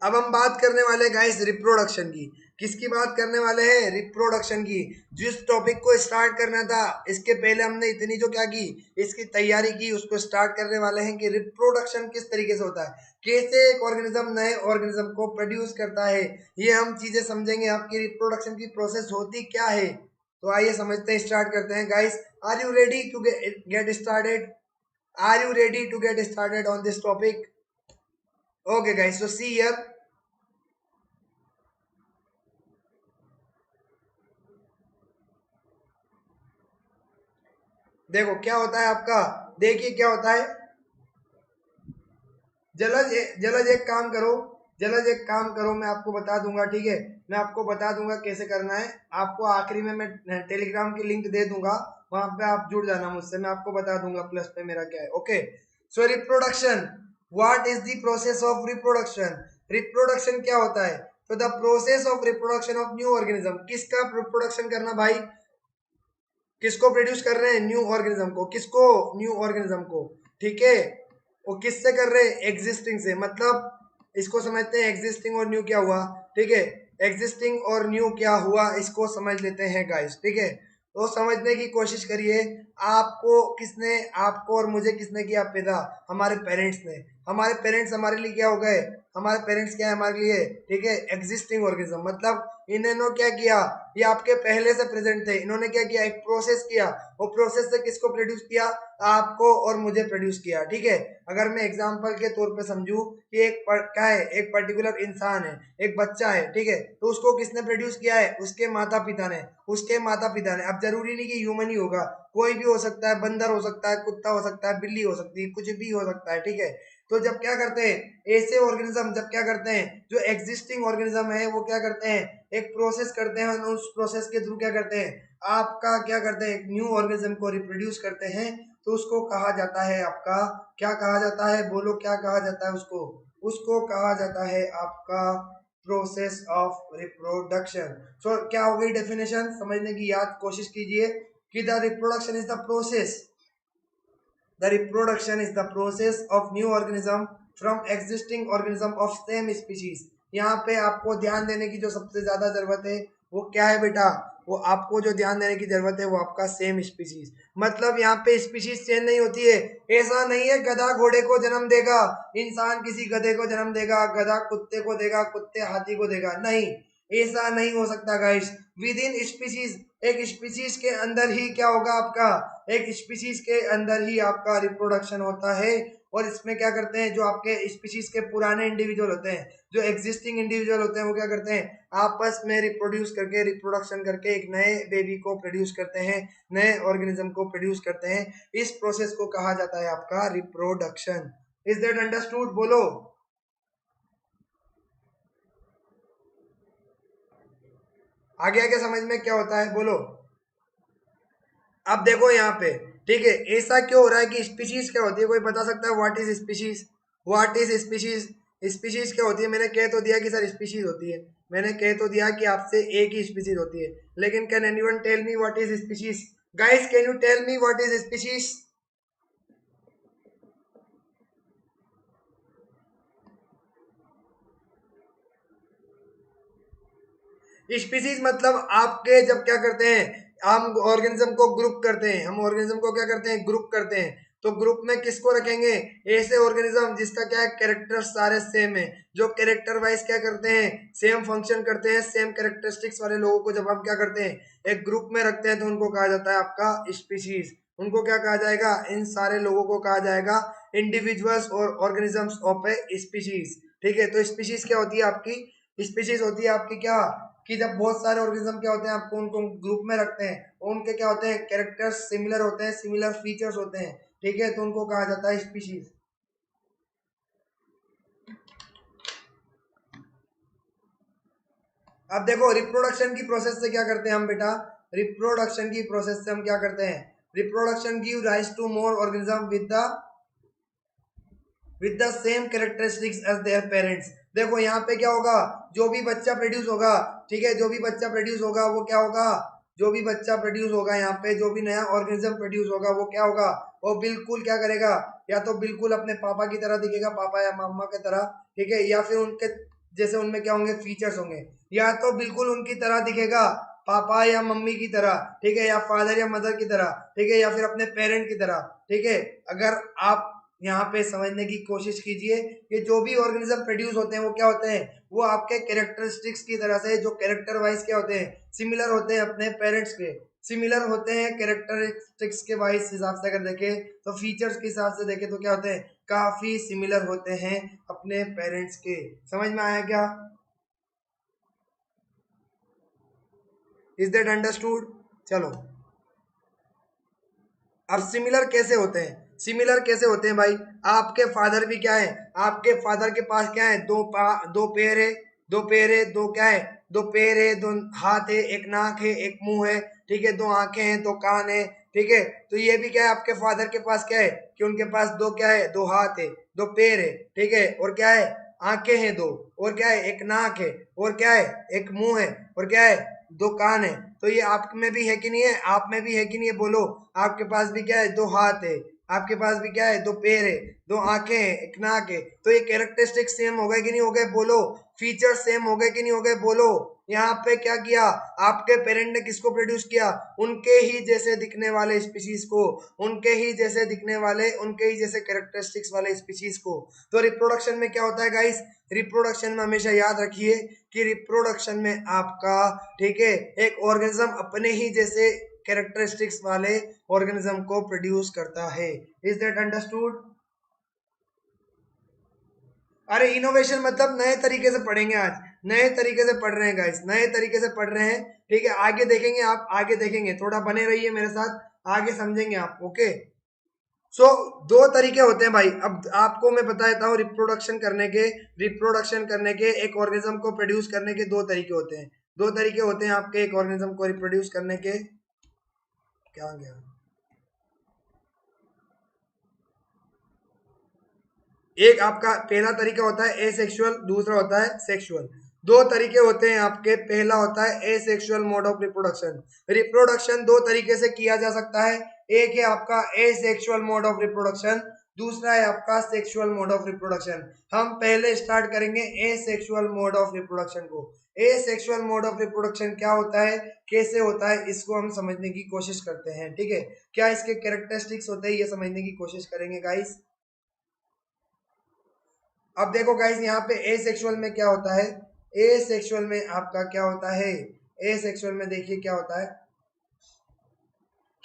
अब हम बात करने वाले हैं गाइस रिप्रोडक्शन की। किसकी बात करने वाले हैं, रिप्रोडक्शन की। जिस टॉपिक को स्टार्ट करना था, इसके पहले हमने इतनी जो क्या की, इसकी तैयारी की, उसको स्टार्ट करने वाले हैं कि रिप्रोडक्शन किस तरीके से होता है, कैसे एक ऑर्गेनिज्म नए ऑर्गेनिज्म को प्रोड्यूस करता है, ये हम चीजें समझेंगे। आपकी रिप्रोडक्शन की प्रोसेस होती क्या है, तो आइए समझते हैं, स्टार्ट करते हैं guys. Are you ready to get started, are you ready to get started on this topic. Okay guys, so see here, देखो क्या होता है आपका, देखिए क्या होता है। जलज जलज एक काम करो, जलज एक काम करो, मैं आपको बता दूंगा, ठीक है, मैं आपको बता दूंगा कैसे करना है। आपको आखिरी में मैं टेलीग्राम की लिंक दे दूंगा, वहां पे आप जुड़ जाना मुझसे, मैं आपको बता दूंगा प्लस पे मेरा क्या है। Okay, so reproduction, what is the process of reproduction. Reproduction क्या होता है, तो the process of reproduction of new organism. किसका रिप्रोडक्शन करना भाई, किसको प्रोड्यूस कर रहे हैं? न्यू ऑर्गेनिज्म को। किसको? न्यू ऑर्गेनिज्म को, ठीक है। वो किससे कर रहे हैं? एग्जिस्टिंग से। मतलब इसको समझते हैं, एग्जिस्टिंग और न्यू क्या हुआ, ठीक है। एग्जिस्टिंग और न्यू क्या हुआ, इसको समझ लेते हैं गाइस, ठीक है। तो समझने की कोशिश करिए। आपको और मुझे किसने किया पैदा? हमारे पेरेंट्स ने। हमारे पेरेंट्स हमारे लिए क्या हो गए? हमारे पेरेंट्स क्या है हमारे लिए? ठीक है, एग्जिस्टिंग ऑर्गेनिज्म। मतलब इन्होंने क्या किया? ये आपके पहले से प्रेजेंट थे। इन्होंने क्या किया? एक प्रोसेस किया। वो प्रोसेस से किसको प्रोड्यूस किया? आपको और मुझे प्रोड्यूस किया, ठीक है। अगर मैं एग्जांपल के तौर पे समझूं कि क्या है, एक पर्टिकुलर इंसान है, एक बच्चा है, ठीक है। तो उसको किसने प्रोड्यूस किया है? उसके माता पिता ने। उसके माता पिता ने। अब जरूरी नहीं कि ह्यूमन ही होगा, कोई भी हो सकता है, बंदर हो सकता है, कुत्ता हो सकता है, बिल्ली हो सकती है, कुछ भी हो सकता है, ठीक है। तो जब क्या करते हैं ऐसे ऑर्गेनिज्म, जब क्या करते हैं, जो एग्जिस्टिंग ऑर्गेनिज्म है वो क्या करते हैं? एक प्रोसेस करते हैं, और उस प्रोसेस के थ्रू क्या करते हैं? आपका क्या करते हैं? एक न्यू ऑर्गेनिज्म को रिप्रोड्यूस करते हैं। तो उसको कहा जाता है आपका, क्या कहा जाता है? बोलो, क्या कहा जाता है उसको? उसको कहा जाता है आपका प्रोसेस ऑफ रिप्रोडक्शन। सो क्या हो गई डेफिनेशन? समझने की याद कोशिश कीजिए कि the reproduction is the process, the reproduction is the process of new organism from existing organism of same species। यहाँ पे आपको ध्यान देने की जो सबसे ज्यादा जरूरत है वो क्या है बेटा? वो आपको जो ध्यान देने की जरूरत है वो आपका सेम स्पीशीज। मतलब यहाँ पे स्पीशीज चेंज नहीं होती है। ऐसा नहीं है गधा घोड़े को जन्म देगा, इंसान किसी गधे को जन्म देगा, गधा कुत्ते को देगा, कुत्ते हाथी को देगा, नहीं, ऐसा नहीं हो सकता गाइस। विद इन स्पीशीज, एक स्पीशीज के अंदर ही क्या होगा आपका? एक स्पीशीज के अंदर ही आपका रिप्रोडक्शन होता है। और इसमें क्या करते हैं, जो आपके स्पीशीज के पुराने इंडिविजुअल होते हैं, जो एग्जिस्टिंग इंडिविजुअल होते हैं, वो क्या करते हैं? आपस में रिप्रोड्यूस करके, रिप्रोडक्शन करके एक नए बेबी को प्रोड्यूस करते हैं, नए ऑर्गेनिज्म को प्रोड्यूस करते हैं। इस प्रोसेस को कहा जाता है आपका रिप्रोडक्शन। Is that understood? बोलो। आगे आगे समझ में क्या होता है? बोलो। अब देखो यहाँ पे, ठीक है, ऐसा क्यों हो रहा है कि स्पीशीज क्या होती है? कोई बता सकता है what is species? What is species? Species क्या होती है? मैंने कह तो दिया कि सर स्पीशीज होती है, मैंने कह तो दिया कि आपसे एक ही स्पीशीज होती है, लेकिन can anyone tell me what is species? Guys can you tell me what is species? Species मतलब आपके जब क्या करते हैं, हम ऑर्गेनिज्म को ग्रुप करते हैं, हम ऑर्गेनिज्म को क्या करते हैं? ग्रुप करते हैं। तो ग्रुप में किसको रखेंगे? ऐसे ऑर्गेनिज्म जिसका क्या है? कैरेक्टर सारे सेम है, जो कैरेक्टर वाइज क्या करते हैं? सेम फंक्शन करते हैं, सेम कैरेक्टरिस्टिक्स वाले लोगों को जब हम क्या करते हैं? एक ग्रुप में रखते हैं, तो उनको कहा जाता है आपका स्पीसीज। उनको क्या कहा जाएगा? इन सारे लोगों को कहा जाएगा इंडिविजुअल्स और ऑर्गेनिजम्स ऑफ ए स्पीशीज, ठीक है। तो स्पीशीज क्या होती है आपकी? स्पीशीज होती है आपकी क्या? कि जब बहुत सारे ऑर्गेनिज्म क्या होते हैं, आपको उनको ग्रुप में रखते हैं, उनके क्या होते हैं? कैरेक्टर्स सिमिलर होते हैं, सिमिलर फीचर्स होते हैं, ठीक है। तो उनको कहा जाता है स्पीशीज। अब देखो रिप्रोडक्शन की प्रोसेस से क्या करते हैं हम बेटा? रिप्रोडक्शन की प्रोसेस से हम क्या करते हैं? Reproduction give rise to more organism with the same characteristics as their parents. देखो यहाँ पे क्या होगा? जो भी बच्चा प्रोड्यूस होगा, ठीक है, जो भी बच्चा प्रोड्यूस होगा वो क्या होगा? जो भी बच्चा प्रोड्यूस होगा, यहाँ पे जो भी नया ऑर्गेनिज्म प्रोड्यूस होगा वो क्या होगा? वो बिल्कुल क्या करेगा? या तो बिल्कुल अपने पापा की तरह दिखेगा, पापा या मामा की तरह, ठीक है, या फिर उनके जैसे उनमें क्या होंगे? फीचर्स होंगे। या तो बिल्कुल उनकी तरह दिखेगा, पापा या मम्मी की तरह, ठीक है, या फादर या मदर की तरह, ठीक है, या फिर अपने पेरेंट की तरह, ठीक है। अगर आप यहाँ पे समझने की कोशिश कीजिए कि जो भी ऑर्गेनिज्म प्रोड्यूस होते हैं वो क्या होते हैं? वो आपके कैरेक्टरिस्टिक्स की तरह से, जो कैरेक्टर वाइज क्या होते हैं? सिमिलर होते हैं अपने पेरेंट्स के, सिमिलर होते हैं कैरेक्टरिस्टिक्स के वाइज हिसाब से। अगर देखें तो फीचर्स के हिसाब से देखें तो क्या होते हैं? काफी सिमिलर होते हैं अपने पेरेंट्स के। समझ में आया क्या? Is that understood? चलो, अब सिमिलर कैसे होते हैं? सिमिलर कैसे होते हैं भाई? आपके फादर भी क्या है? आपके फादर के पास क्या है? दो पैर है, दो पैर है, दो क्या है? दो पैर है, दो हाथ है, एक नाक है, एक मुंह है, ठीक है, दो आंखें हैं, दो कान है, ठीक है। तो ये भी क्या है? आपके फादर के पास क्या है? कि उनके पास दो क्या है? दो हाथ है, दो पैर है, ठीक है, और क्या है? आंखें हैं दो, और क्या है? एक नाक है, और क्या है? एक मुंह है, और क्या है? दो कान है, तो ये आप में भी है कि नहीं है, आप में भी है कि नहीं है, बोलो। आपके पास भी क्या है, दो हाथ है, आपके पास भी क्या है, दो पैर है, दो आंखें हैं, एक नाक है, तो ये कैरेक्टरिस्टिक सेम हो गए कि नहीं हो गए, बोलो। फीचर सेम हो गए कि नहीं हो गए, बोलो। यहाँ पे क्या किया, आपके पेरेंट ने किसको प्रोड्यूस किया, उनके ही जैसे दिखने वाले स्पीशीज को, उनके ही जैसे दिखने वाले, उनके ही जैसे कैरेक्टरिस्टिक्स वाले स्पीशीज को। तो रिप्रोडक्शन में क्या होता है गाइस, रिप्रोडक्शन में हमेशा याद रखिए कि रिप्रोडक्शन में आपका, ठीक है, एक ऑर्गेनिज्म अपने ही जैसे कैरेक्टरिस्टिक्स वाले ऑर्गेनिज्म को प्रोड्यूस करता है। Is that understood? अरे इनोवेशन मतलब नए तरीके से पढ़ेंगे आज, नए तरीके से पढ़ रहे हैं गाइस, नए तरीके से पढ़ रहे हैं, ठीक है। आगे देखेंगे, आप आगे देखेंगे, थोड़ा बने रहिए मेरे साथ, आगे समझेंगे आप, ओके। सो दो तरीके होते हैं भाई, अब आपको मैं बता देता हूँ, रिप्रोडक्शन करने के एक ऑर्गेनिज्म को प्रोड्यूस करने के दो तरीके होते हैं, दो तरीके होते हैं आपके एक ऑर्गेनिज्म को रिप्रोड्यूस करने के। क्या गया, एक आपका पहला तरीका होता है एसेक्सुअल, दूसरा होता है सेक्सुअल। दो तरीके होते हैं आपके, पहला होता है asexual mode of reproduction. Reproduction दो तरीके से किया जा सकता है, एक है आपका एसेक्सुअल मोड ऑफ रिप्रोडक्शन, दूसरा है आपका सेक्सुअल मोड ऑफ रिप्रोडक्शन। हम पहले स्टार्ट करेंगे एसेक्सुअल मोड ऑफ रिप्रोडक्शन को। एसेक्सुअल मोड ऑफ रिप्रोडक्शन क्या होता है, कैसे होता है, इसको हम समझने की कोशिश करते हैं, ठीक है। क्या इसके कैरेक्टरिस्टिक्स होते हैं, ये समझने की कोशिश करेंगे गाइस। अब देखो गाइस, यहाँ पे ए सेक्सुअल में क्या होता है, ए सेक्सुअल में आपका क्या होता है, ए सेक्सुअल में देखिए क्या होता है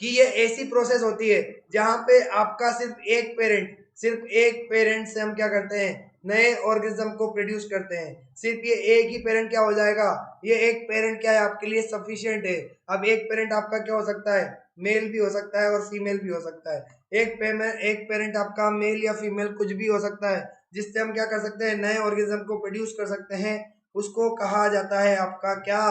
कि ये ऐसी प्रोसेस होती है जहां पे आपका सिर्फ एक पेरेंट से हम क्या करते हैं, नए ऑर्गेनिज्म को प्रोड्यूस करते हैं। सिर्फ ये एक ही पेरेंट क्या हो जाएगा, ये एक पेरेंट क्या है आपके लिए सफिशिएंट है। अब एक पेरेंट आपका क्या हो सकता है, मेल भी हो सकता है और फीमेल भी हो सकता है। एक पेरेंट आपका मेल या फीमेल कुछ भी हो सकता है, जिससे हम क्या कर सकते हैं, नए ऑर्गेनिज्म को प्रोड्यूस कर सकते हैं। उसको कहा जाता है आपका क्या,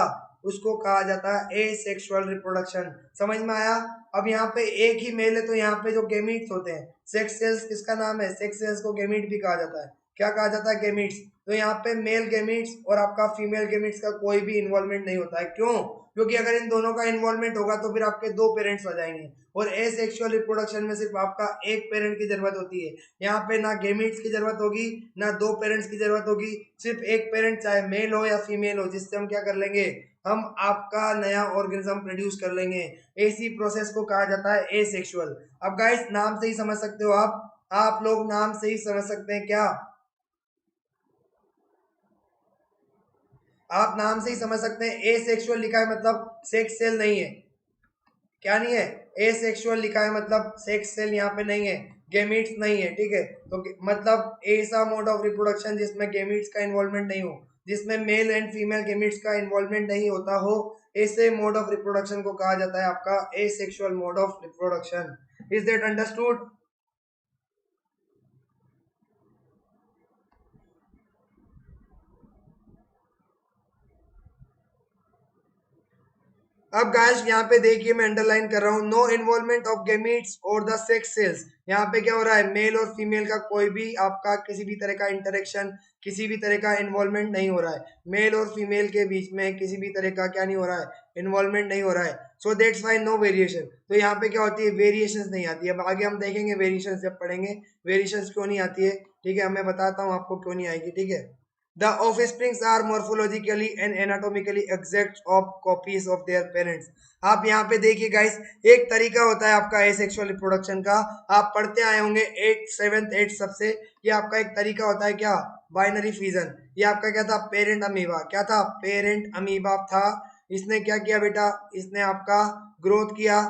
उसको कहा जाता है एसेक्सुअल रिप्रोडक्शन। समझ में आया? अब यहाँ पे एक ही मेल है, तो यहाँ पे जो गेमीट्स होते हैं, सेक्स सेल्स किसका नाम है, सेक्स सेल्स को गेमीट भी कहा जाता है। क्या कहा जाता है, गेमीट्स। तो यहाँ पे मेल गेमीट्स और आपका फीमेल गेमीट्स का कोई भी इन्वॉल्वमेंट नहीं होता है। क्यों? क्योंकि अगर इन दोनों का इन्वॉल्वमेंट होगा तो फिर आपके दो पेरेंट्स हो जाएंगे, और एसेक्सुअल रिप्रोडक्शन में सिर्फ आपका एक पेरेंट की जरूरत होती है। यहाँ पे ना गेमीट्स की जरूरत होगी, ना दो पेरेंट्स की जरूरत होगी, सिर्फ एक पेरेंट, चाहे मेल हो या फीमेल हो, जिससे हम क्या कर लेंगे, हम आपका नया ऑर्गेनिज्म प्रोड्यूस कर लेंगे। इसी प्रोसेस को कहा जाता है एसेक्सुअल। अब गाइस नाम से ही समझ सकते हो आप लोग नाम से ही समझ सकते हैं क्या, आप नाम से ही समझ सकते हैं। एसेक्सुअल लिखा है मतलब सेक्स सेल नहीं है, क्या नहीं है, एसेक्सुअल लिखा है मतलब सेक्स सेल यहाँ पे नहीं है, गेमीट्स नहीं है, ठीक है। तो मतलब ऐसा मोड ऑफ रिप्रोडक्शन जिसमें गेमीट्स का इन्वॉल्वमेंट नहीं हो, जिसमें मेल एंड फीमेल गेमीट्स का इन्वॉल्वमेंट नहीं होता हो, ऐसे मोड ऑफ रिप्रोडक्शन को कहा जाता है आपका asexual mode of reproduction. Is that understood? अब गाइस यहाँ पे देखिए, मैं अंडरलाइन कर रहा हूँ, नो इन्वॉल्वमेंट ऑफ गेमीट्स और द सेक्स सेल्स। यहाँ पे क्या हो रहा है, मेल और फीमेल का कोई भी आपका किसी भी तरह का इंटरेक्शन, किसी भी तरह का इन्वॉल्वमेंट नहीं हो रहा है। मेल और फीमेल के बीच में किसी भी तरह का क्या नहीं हो रहा है, इन्वॉल्वमेंट नहीं हो रहा है। So that's why no variation. तो यहाँ पे क्या होती है, वेरिएशन नहीं आती है। अब आगे हम देखेंगे वेरिएशन जब पढ़ेंगे, वेरिएशन क्यों नहीं आती है, ठीक है, मैं बताता हूँ आपको क्यों नहीं आएगी, ठीक है। The offsprings are morphologically and anatomically exact of copies of their parents. आप यहाँ पे देखिए गाइस, एक तरीका होता है आपका एसेक्सुअल रिप्रोडक्शन का, आप पढ़ते आए होंगे 7th 8th सबसे। ये आपका एक तरीका होता है क्या, बाइनरी फिजन। ये आपका क्या था, पेरेंट अमीबा, क्या था, पेरेंट अमीबा था। इसने क्या किया बेटा, इसने आपका ग्रोथ किया,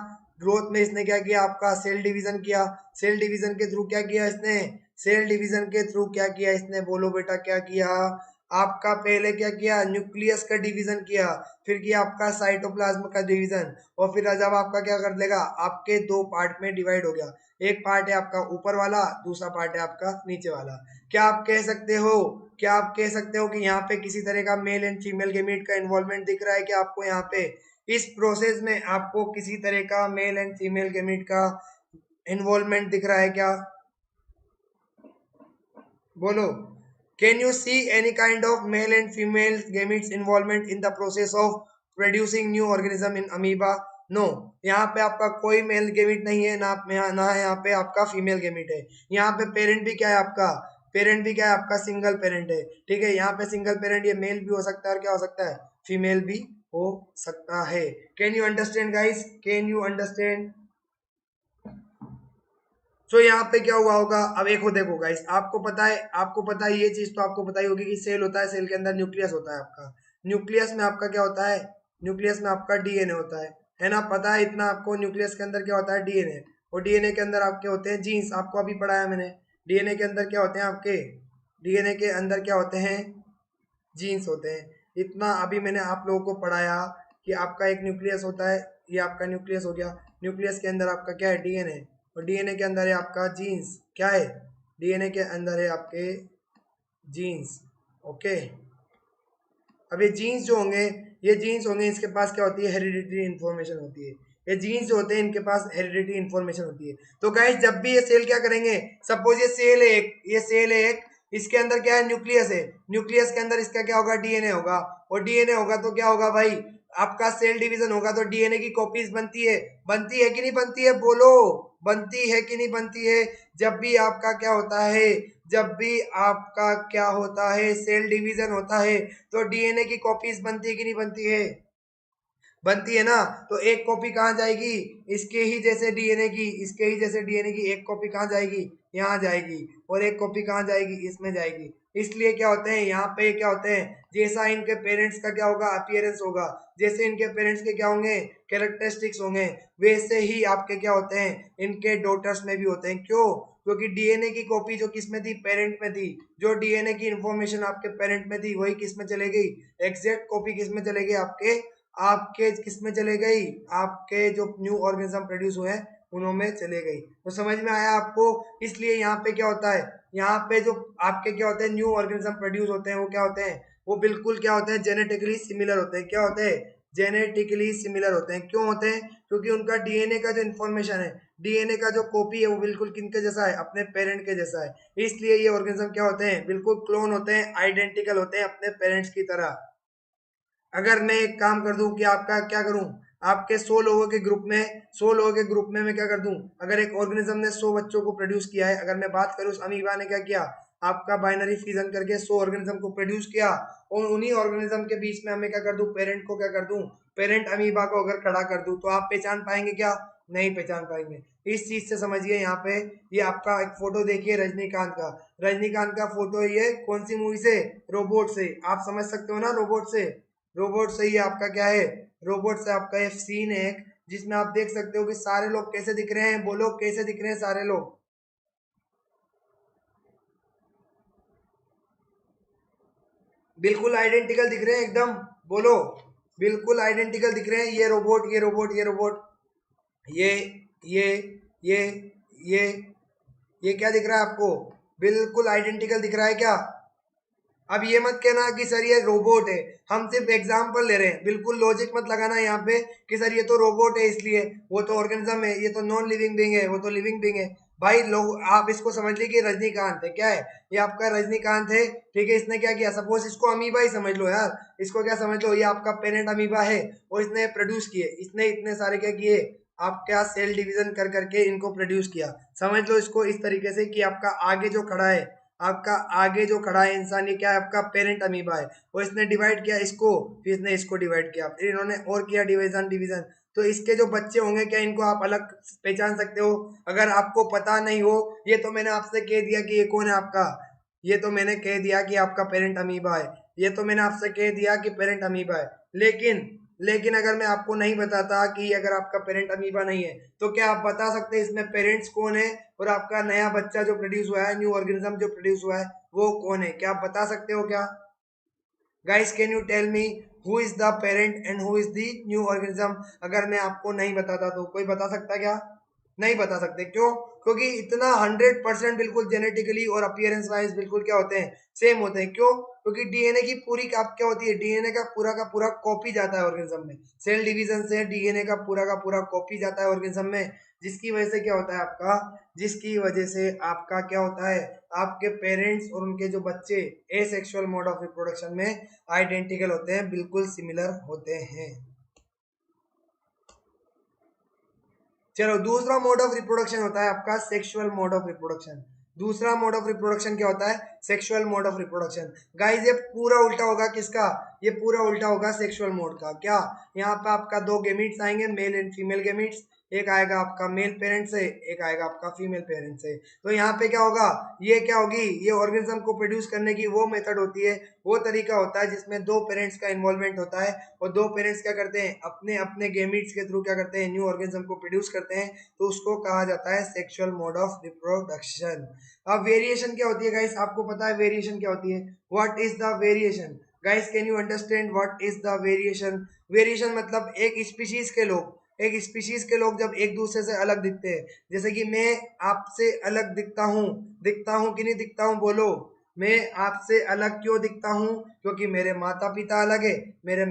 ग्रोथ में इसने क्या किया, आपका सेल डिवीजन किया, सेल डिवीजन के थ्रू क्या किया इसने, सेल डिवीजन के थ्रू क्या किया इसने, बोलो बेटा क्या किया। आपका पहले क्या किया, न्यूक्लियस का डिवीजन किया, फिर किया आपका साइटोप्लाज्म का डिवीजन, और फिर जब आपका क्या कर देगा, आपके दो पार्ट में डिवाइड हो गया। एक पार्ट है आपका ऊपर वाला, दूसरा पार्ट है आपका नीचे वाला। क्या आप कह सकते हो, क्या आप कह सकते हो कि यहाँ पे किसी तरह का मेल एंड फीमेल गेमीट का इन्वॉल्वमेंट दिख रहा है क्या आपको, यहाँ पे इस प्रोसेस में आपको किसी तरह का मेल एंड फीमेल गेमीट का इन्वॉल्वमेंट दिख रहा है क्या, बोलो। Can you see any kind of male and female gametes involvement in the process of producing new organism in amoeba? No, यहाँ पे आपका कोई मेल गेमिट नहीं है, ना यहाँ पे आपका फीमेल गेमिट है। यहाँ पे पेरेंट भी क्या है आपका, पेरेंट भी क्या है आपका, सिंगल पेरेंट है। ठीक है, यहाँ पे सिंगल पेरेंट, ये मेल भी हो सकता है और क्या हो सकता है, फीमेल भी हो सकता है। Can you understand guys, can you understand? So यहाँ पे क्या हुआ होगा, अब एक हो देखो गाइस, आपको पता है ये चीज तो आपको पता ही होगी कि सेल होता है, सेल के अंदर न्यूक्लियस होता है आपका, न्यूक्लियस में आपका क्या होता है, न्यूक्लियस में आपका डीएनए होता है ना, पता है इतना आपको, न्यूक्लियस के अंदर क्या होता है, डीएनए, और डीएनए के अंदर आपके होते हैं जीन्स, आपको अभी पढ़ाया मैंने, डीएनए के अंदर क्या होते हैं आपके, डीएनए के अंदर क्या होते हैं, जीन्स होते हैं। इतना अभी मैंने आप लोगों को पढ़ाया कि आपका एक न्यूक्लियस होता है, ये आपका न्यूक्लियस हो गया, न्यूक्लियस के अंदर आपका क्या है, डीएनए, और डीएनए के अंदर है आपका जीन्स, क्या है, डीएनए के अंदर है आपके जीन्स। ओके, अब ये जीन्स जो होंगे, ये जीन्स होंगे, इसके पास क्या होती है, हेरिडिटरी इन्फॉर्मेशन होती है। ये जीन्स जो होते हैं इनके पास हेरिडिटरी इन्फॉर्मेशन होती है। तो गाइस जब भी ये सेल क्या करेंगे, सपोज ये सेल है एक, ये सेल है एक, इसके अंदर क्या है, न्यूक्लियस है, न्यूक्लियस के अंदर इसका क्या होगा, डीएनए होगा, और डीएनए होगा तो क्या होगा भाई, आपका सेल डिवीजन होगा, तो डीएनए की कॉपीज बनती है कि नहीं बनती है, बोलो, बनती है कि नहीं बनती है? जब भी आपका क्या होता है, जब भी आपका क्या होता है, सेल डिवीजन होता है, तो डीएनए की कॉपीज बनती है कि नहीं बनती है, बनती है ना। तो एक कॉपी कहाँ जाएगी, इसके ही जैसे डीएनए की, इसके ही जैसे डीएनए की एक कॉपी कहाँ जाएगी, यहाँ जाएगी, और एक कॉपी कहाँ जाएगी, इसमें जाएगी। इसलिए क्या होते हैं यहाँ पे, क्या होते हैं, जैसा इनके पेरेंट्स का क्या होगा, अपीयरेंस होगा, जैसे इनके पेरेंट्स के क्या होंगे, कैरेक्टरिस्टिक्स होंगे, वैसे ही आपके क्या होते हैं, इनके डॉटर्स में भी होते हैं। क्यों? क्योंकि डीएनए की कॉपी जो किस में थी, पेरेंट में थी, जो डीएनए की इंफॉर्मेशन आपके पेरेंट में थी, वही किस में चले गई, एग्जैक्ट कॉपी किस में चले गई, आपके आपके किस में चले गई, आपके जो न्यू ऑर्गेनिज्म प्रोड्यूस हुए हैं उन्होंने चले गई। तो समझ में आया आपको? इसलिए यहाँ पे क्या होता है, यहाँ पे जो आपके क्या होते हैं, न्यू ऑर्गेनिज्म प्रोड्यूस होते हैं, वो क्या होते हैं, वो बिल्कुल क्या होते हैं, जेनेटिकली सिमिलर होते हैं। क्या होते हैं? जेनेटिकली सिमिलर होते हैं। क्यों होते हैं? क्योंकि उनका डीएनए का जो इन्फॉर्मेशन है, डीएनए का जो कॉपी है, वो बिल्कुल किनके जैसा है, अपने पेरेंट के जैसा है। इसलिए ये ऑर्गेनिज्म क्या होते हैं, बिल्कुल क्लोन होते हैं, आइडेंटिकल होते हैं अपने पेरेंट्स की तरह। अगर मैं एक काम कर दूं कि आपका क्या करूं, आपके 100 लोगों के ग्रुप में, 100 लोगों के ग्रुप में मैं क्या कर दूं, अगर एक ऑर्गेनिज्म ने 100 बच्चों को प्रोड्यूस किया है, अगर मैं बात करूं, उस अमीबा ने क्या किया, आपका बाइनरी फ्यूजन करके 100 ऑर्गेनिज्म को प्रोड्यूस किया, और उन्हीं ऑर्गेनिज्म के बीच में हमें क्या कर दूं, पेरेंट को क्या कर दूं, पेरेंट अमीबा को अगर खड़ा कर दूं, तो आप पहचान पाएंगे क्या? नहीं पहचान पाएंगे। इस चीज से समझिए, यहाँ पे ये आपका एक फोटो देखिए रजनीकांत का, रजनीकांत का फोटो है ये, कौन सी मूवी से, रोबोट से, आप समझ सकते हो ना, रोबोट से, रोबोट से ही आपका क्या है, रोबोट से आपका ये सीन है एक, जिसमें आप देख सकते हो कि सारे लोग कैसे दिख रहे हैं, बोलो कैसे दिख रहे हैं सारे लोग, बिल्कुल आइडेंटिकल दिख रहे हैं एकदम, बोलो, बिल्कुल आइडेंटिकल दिख रहे हैं, ये रोबोट, ये रोबोट, ये रोबोट, ये ये ये ये ये क्या दिख रहा है आपको, बिल्कुल आइडेंटिकल दिख रहा है क्या? अब ये मत कहना कि सर ये रोबोट है, हम सिर्फ एग्जांपल ले रहे हैं, बिल्कुल लॉजिक मत लगाना यहाँ पे कि सर ये तो रोबोट है इसलिए, वो तो ऑर्गेनिज्म है, ये तो नॉन लिविंग बीइंग है, वो तो लिविंग बीइंग है। भाई लोग आप इसको समझ लीजिए कि रजनीकांत है, क्या है ये आपका, रजनीकांत है, ठीक है, इसने क्या किया, सपोज इसको अमीबा ही समझ लो यार, इसको क्या समझ लो, ये आपका पेरेंट अमीबा है, और इसने प्रोड्यूस किए, इसने इतने सारे क्या किए, आपका सेल डिवीजन कर करके इनको प्रोड्यूस किया। समझ लो इसको इस तरीके से कि आपका आगे जो खड़ा है, आपका आगे जो खड़ा है इंसान, ये क्या है, आपका पेरेंट अमीबा है, और इसने डिवाइड किया इसको, फिर इसने इसको डिवाइड किया, फिर इन्होंने और किया डिवीजन डिवीजन, तो इसके जो बच्चे होंगे, क्या इनको आप अलग पहचान सकते हो? अगर आपको पता नहीं हो, ये तो मैंने आपसे कह दिया कि ये कौन है आपका, ये तो मैंने कह दिया कि आपका पेरेंट अमीबा है, ये तो मैंने आपसे कह दिया कि पेरेंट अमीबा है, लेकिन लेकिन अगर मैं आपको नहीं बताता कि अगर आपका पेरेंट अमीबा नहीं है, तो क्या आप बता सकते हैं इसमें पेरेंट्स कौन है, और आपका नया बच्चा जो प्रोड्यूस हुआ है, न्यू ऑर्गेनिज्म जो प्रोड्यूस हुआ है, वो कौन है? क्या आप बता सकते हो क्या? Guys can you tell me who is the parent and who is the new organism? अगर मैं आपको नहीं बताता तो कोई बता सकता क्या? नहीं बता सकते। क्यों? क्योंकि इतना 100% बिल्कुल जेनेटिकली और अपीयरेंस वाइज बिल्कुल क्या होते हैं, सेम होते हैं। क्यों? क्योंकि डीएनए की पूरी क्या होती है, डीएनए का पूरा कॉपी जाता है ऑर्गेनिज्म में। सेल डिवीजन से डीएनए का पूरा कॉपी जाता है ऑर्गेनिज्म में, जिसकी वजह से क्या होता है आपका, जिसकी वजह से आपका क्या होता है, आपके पेरेंट्स और उनके जो बच्चे एसेक्सुअल मोड ऑफ रिप्रोडक्शन में आइडेंटिकल होते हैं, बिल्कुल सिमिलर होते हैं। चलो, दूसरा मोड ऑफ रिप्रोडक्शन होता है आपका सेक्सुअल मोड ऑफ रिप्रोडक्शन। दूसरा मोड ऑफ रिप्रोडक्शन क्या होता है, sexual mode of reproduction. Guys ये पूरा उल्टा होगा किसका, ये पूरा उल्टा होगा सेक्सुअल मोड का। क्या? यहाँ पे आपका दो गेमीट्स आएंगे, मेल एंड फीमेल गेमीट्स। एक आएगा आपका मेल पेरेंट से, एक आएगा आपका फीमेल पेरेंट से। तो यहाँ पे क्या होगा, ये क्या होगी, ये ऑर्गेनिज्म को प्रोड्यूस करने की वो मेथड होती है, वो तरीका होता है जिसमें दो पेरेंट्स का इन्वॉल्वमेंट होता है, और दो पेरेंट्स क्या करते हैं, अपने अपने गेमीट्स के थ्रू क्या करते हैं, न्यू ऑर्गेनिज्म को प्रोड्यूस करते हैं। तो उसको कहा जाता है सेक्सुअल मोड ऑफ रिप्रोडक्शन। अब वेरिएशन क्या होती है गाइस, आपको पता है वेरिएशन क्या होती है? What is the variation? Guys can you understand what is the variation? Variation मतलब एक स्पीशीज के लोग जब एक दूसरे से अलग दिखते हैं। जैसे कि मैं आपसे अलग दिखता हूँ कि नहीं दिखता हूँ, बोलो। मैं आपसे अलग क्यों दिखता हूँ? क्योंकि मेरे माता पिता अलग है, मेरे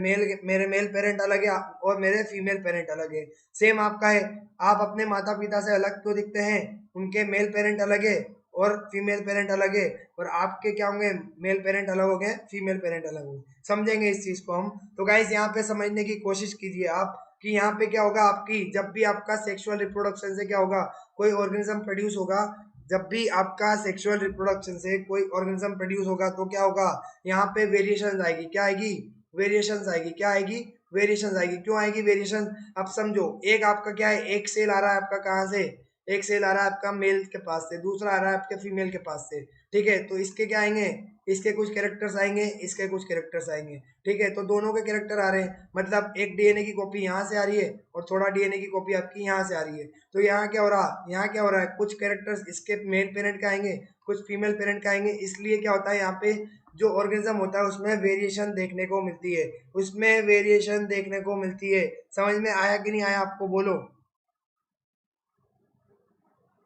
मेल पेरेंट अलग है और मेरे फीमेल पेरेंट अलग है। सेम आपका है, आप अपने माता पिता से अलग क्यों दिखते हैं? उनके मेल पेरेंट अलग है और फीमेल पेरेंट अलग है, और आपके क्या होंगे, मेल पेरेंट अलग हो गए, फीमेल पेरेंट अलग होंगे। समझेंगे इस चीज को हम। तो गाइस यहाँ पे समझने की कोशिश कीजिए आप कि यहाँ पे क्या होगा, आपकी जब भी आपका सेक्सुअल रिप्रोडक्शन से क्या होगा, कोई ऑर्गेनिज्म प्रोड्यूस होगा, जब भी आपका सेक्सुअल रिप्रोडक्शन से कोई ऑर्गेनिज्म प्रोड्यूस होगा तो क्या होगा, यहाँ पे वेरिएशन आएगी। क्या आएगी? वेरिएशन आएगी। क्या आएगी? वेरिएशन आएगी। क्यों आएगी वेरिएशन? अब समझो, एक आपका क्या है, एक सेल आ रहा है आपका कहाँ से, एक सेल आ रहा है आपका मेल के पास से, दूसरा आ रहा है आपके फीमेल के पास से। ठीक है, तो इसके क्या आएंगे, इसके कुछ कैरेक्टर्स आएंगे, इसके कुछ कैरेक्टर्स आएंगे। ठीक है, तो दोनों के कैरेक्टर आ रहे हैं, मतलब एक डीएनए की कॉपी यहाँ से आ रही है और थोड़ा डीएनए की कॉपी आपकी यहाँ से आ रही है। तो यहाँ क्या हो रहा, यहाँ क्या हो रहा है, कुछ कैरेक्टर्स इसके मेल पेरेंट का आएंगे, कुछ फीमेल पेरेंट का आएंगे। इसलिए क्या होता है, यहाँ पे जो ऑर्गेनिज्म होता है उसमें वेरिएशन देखने को मिलती है, उसमें वेरिएशन देखने को मिलती है। समझ में आया कि नहीं आया आपको, बोलो।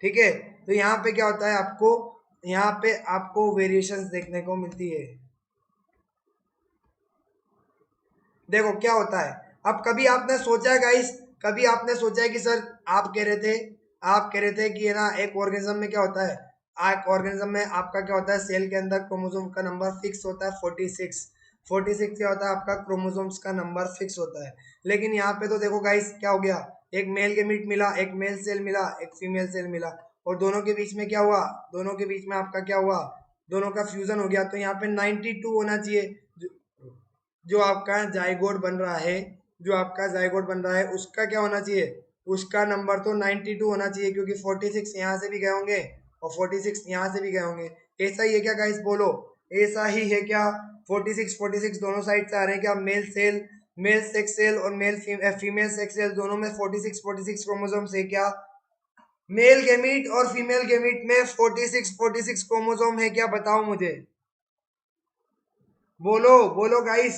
ठीक है, तो यहाँ पे क्या होता है आपको, यहाँ पे आपको वेरिएशंस देखने को मिलती है। देखो क्या होता है, अब कभी आपने सोचा है गाइस, कभी आपने सोचा है कि सर, आप कह रहे थे आप कह रहे थे कि है ना, एक ऑर्गेनिज्म में क्या होता है, एक ऑर्गेनिज्म में आपका क्या होता है, सेल के अंदर क्रोमोसोम का नंबर फिक्स होता है 46। 46 क्या होता है आपका, क्रोमोसोम्स का नंबर फिक्स होता है। लेकिन यहाँ पे तो देखो गाइस क्या हो गया, एक मेल गेमीट मिला, एक मेल सेल मिला, एक फीमेल सेल मिला, और दोनों के बीच में क्या हुआ, दोनों के बीच में आपका क्या हुआ, दोनों का फ्यूजन हो गया। तो यहाँ पे 92 होना चाहिए। जो आपका जाइगोट बन रहा है, जो आपका जाइगोट बन रहा है उसका क्या होना चाहिए, उसका नंबर तो 92 होना चाहिए, क्योंकि 46 यहाँ से भी गए होंगे और 46 यहाँ से भी गए होंगे। ऐसा ही है क्या गाइस, बोलो, ऐसा ही है क्या? 46 दोनों साइड से आ रहे हैं क्या? मेल सेक्स सेल और फीमेल सेक्स सेल दोनों में 46 क्रोमोसोम्स है क्या? मेल गेमीट और फीमेल गेमीट में 46 क्रोमोसोम है क्या? बताओ मुझे, बोलो बोलो गाइस।